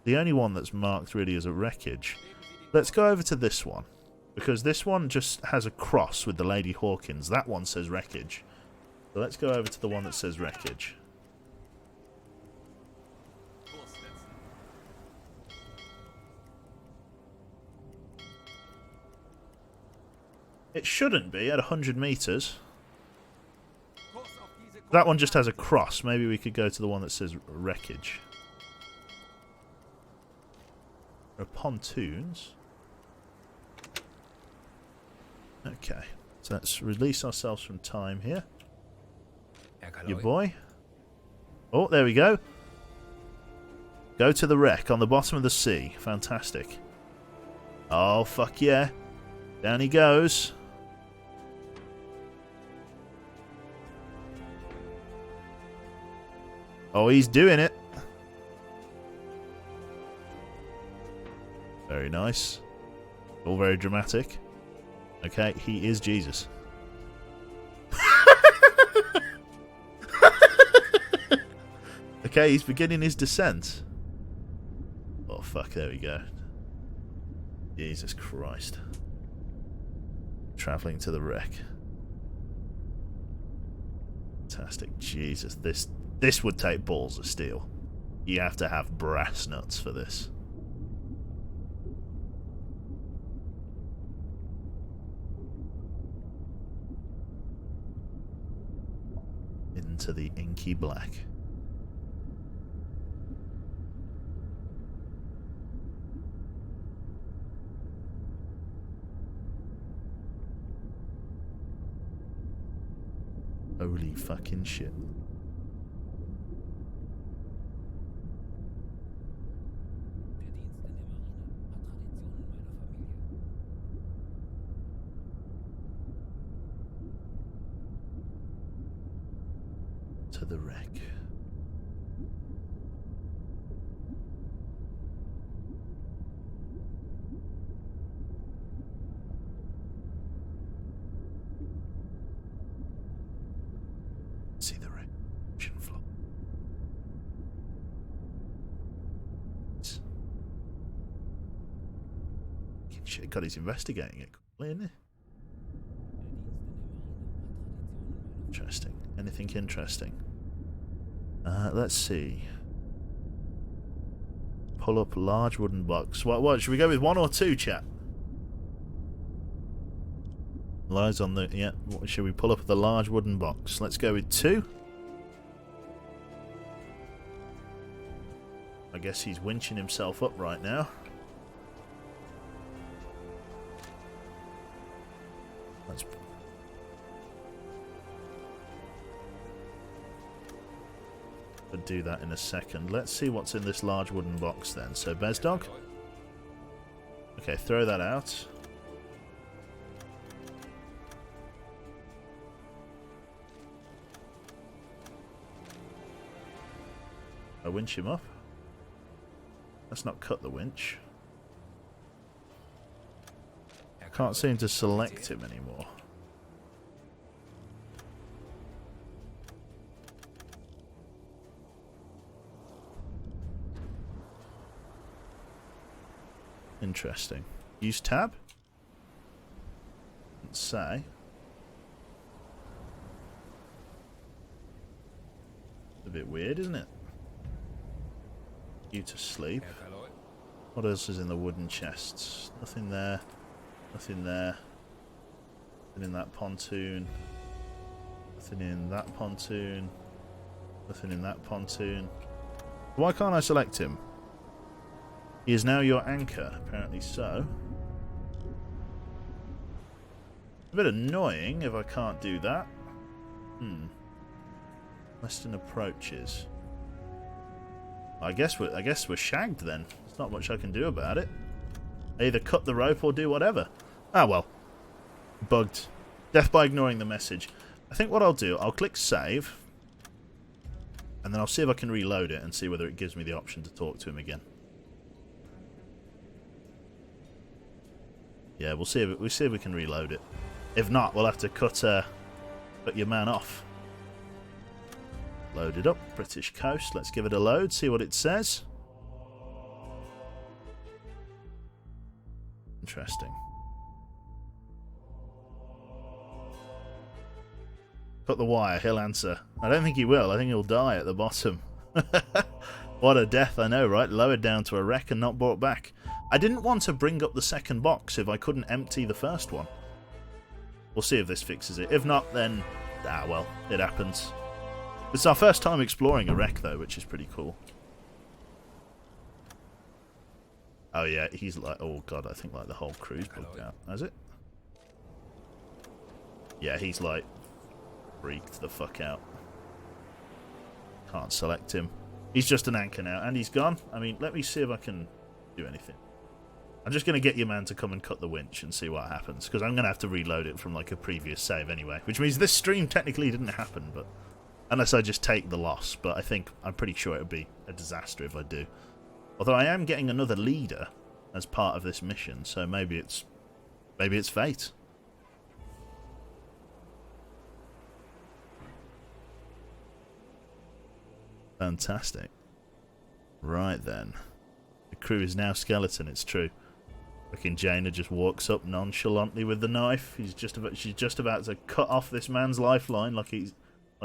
The only one that's marked really as a wreckage. Let's go over to this one. Because this one just has a cross with the Lady Hawkins. That one says wreckage. So let's go over to the one that says wreckage. Kurs setzen. It shouldn't be at 100 meters. Kurs auf diese That one just has a cross. Maybe we could go to the one that says wreckage. There are pontoons. Okay. So let's release ourselves from time here. Herr Kaloi. Your boy. Oh, there we go. Go to the wreck on the bottom of the sea. Fantastic. Oh, fuck yeah. Down he goes. Oh, he's doing it. Very nice. All very dramatic. Okay, he is Jesus. Okay, he's beginning his descent. Oh, fuck, there we go. Jesus Christ. Travelling to the wreck. Fantastic. Jesus, this would take balls of steel. You have to have brass nuts for this. Into the inky black. Holy fucking shit. Der Dienst in der Marine hat Tradition in meiner Familie. To the wreck. Shit, God, he's investigating it, isn't he? Interesting. Anything interesting? Let's see. Pull up large wooden box. What? Should we go with 1 or 2, chat? Lies on the... Yeah. Should we pull up the large wooden box? Let's go with 2. I guess he's winching himself up right now. Let's... I'll do that in a second. Let's see what's in this large wooden box then. So, Bezdog. Okay, throw that out. I winch him up. Let's not cut the winch. Can't seem to select him anymore. Interesting. Use tab? Let's say. A bit weird, isn't it? You to sleep. What else is in the wooden chests? Nothing there. Nothing there. Nothing in that pontoon. Nothing in that pontoon. Nothing in that pontoon. Why can't I select him? He is now your anchor. Apparently so. A bit annoying if I can't do that. Western approaches. I guess we're shagged then. There's not much I can do about it. I either cut the rope or do whatever. Ah well. Bugged. Death by ignoring the message. I think what I'll do, I'll click save. And then I'll see if I can reload it and see whether it gives me the option to talk to him again. Yeah, we'll see if we can reload it. If not, we'll have to cut your man off. Load it up, British coast. Let's give it a load, see what it says. Interesting. Cut the wire, he'll answer. I don't think he will, I think he'll die at the bottom. What a death, I know, right? Lowered down to a wreck and not brought back. I didn't want to bring up the second box if I couldn't empty the first one. We'll see if this fixes it. If not, then... ah, well, it happens. It's our first time exploring a wreck, though, which is pretty cool. Oh, yeah, he's like... oh, God, I think, like, the whole crew's bugged out. Has it? Yeah, he's, like, freaked the fuck out. Can't select him. He's just an anchor now, and he's gone. I mean, let me see if I can do anything. I'm just going to get your man to come and cut the winch and see what happens, because I'm going to have to reload it from, like, a previous save anyway, which means this stream technically didn't happen, but... unless I just take the loss, but I'm pretty sure it would be a disaster if I do. Although I am getting another leader as part of this mission, so maybe it's fate. Fantastic. Right then. The crew is now skeleton, it's true. Fucking Jaina just walks up nonchalantly with the knife. She's just about to cut off this man's lifeline like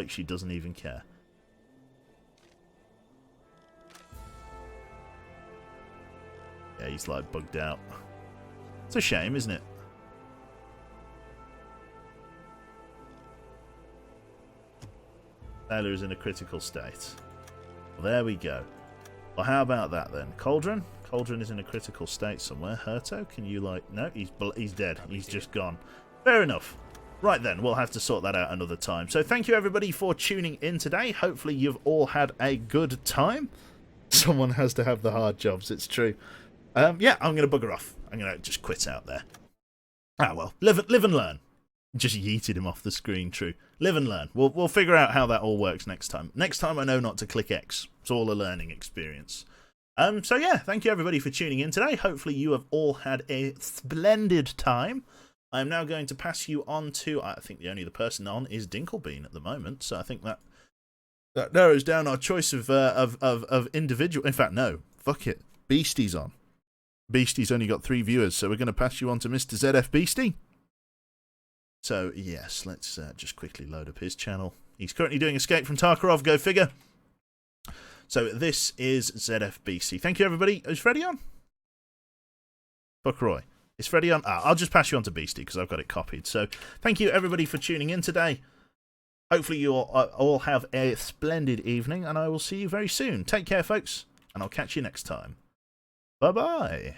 she doesn't even care. Yeah, he's like bugged out. It's a shame, isn't it? Taylor is in a critical state. Well, there we go. Well, how about that then? Cauldron? Cauldron is in a critical state somewhere. Herto, can you like... no, he's dead. He's just gone. Fair enough. Right then, we'll have to sort that out another time. So thank you everybody for tuning in today. Hopefully you've all had a good time. Someone has to have the hard jobs, it's true. Yeah, I'm going to bugger off. I'm going to just quit out there. Ah well, live and learn. Just yeeted him off the screen, true. Live and learn. We'll figure out how that all works next time. Next time I know not to click X. It's all a learning experience. So yeah, thank you everybody for tuning in today. Hopefully you have all had a splendid time. I'm now going to pass you on to, I think the only other person on is Dinklebean at the moment, so I think that narrows down our choice of individual. In fact, no, fuck it. Beastie's on. Beastie's only got 3 viewers, so we're going to pass you on to Mr. ZF Beastie. So, yes, let's just quickly load up his channel. He's currently doing Escape from Tarkarov, go figure. So, this is ZF Beastie. Thank you, everybody. Is Freddy on? Fuck Roy. Is Freddy on? I'll just pass you on to Beastie, because I've got it copied. So, thank you, everybody, for tuning in today. Hopefully, you all have a splendid evening, and I will see you very soon. Take care, folks, and I'll catch you next time. Bye-bye.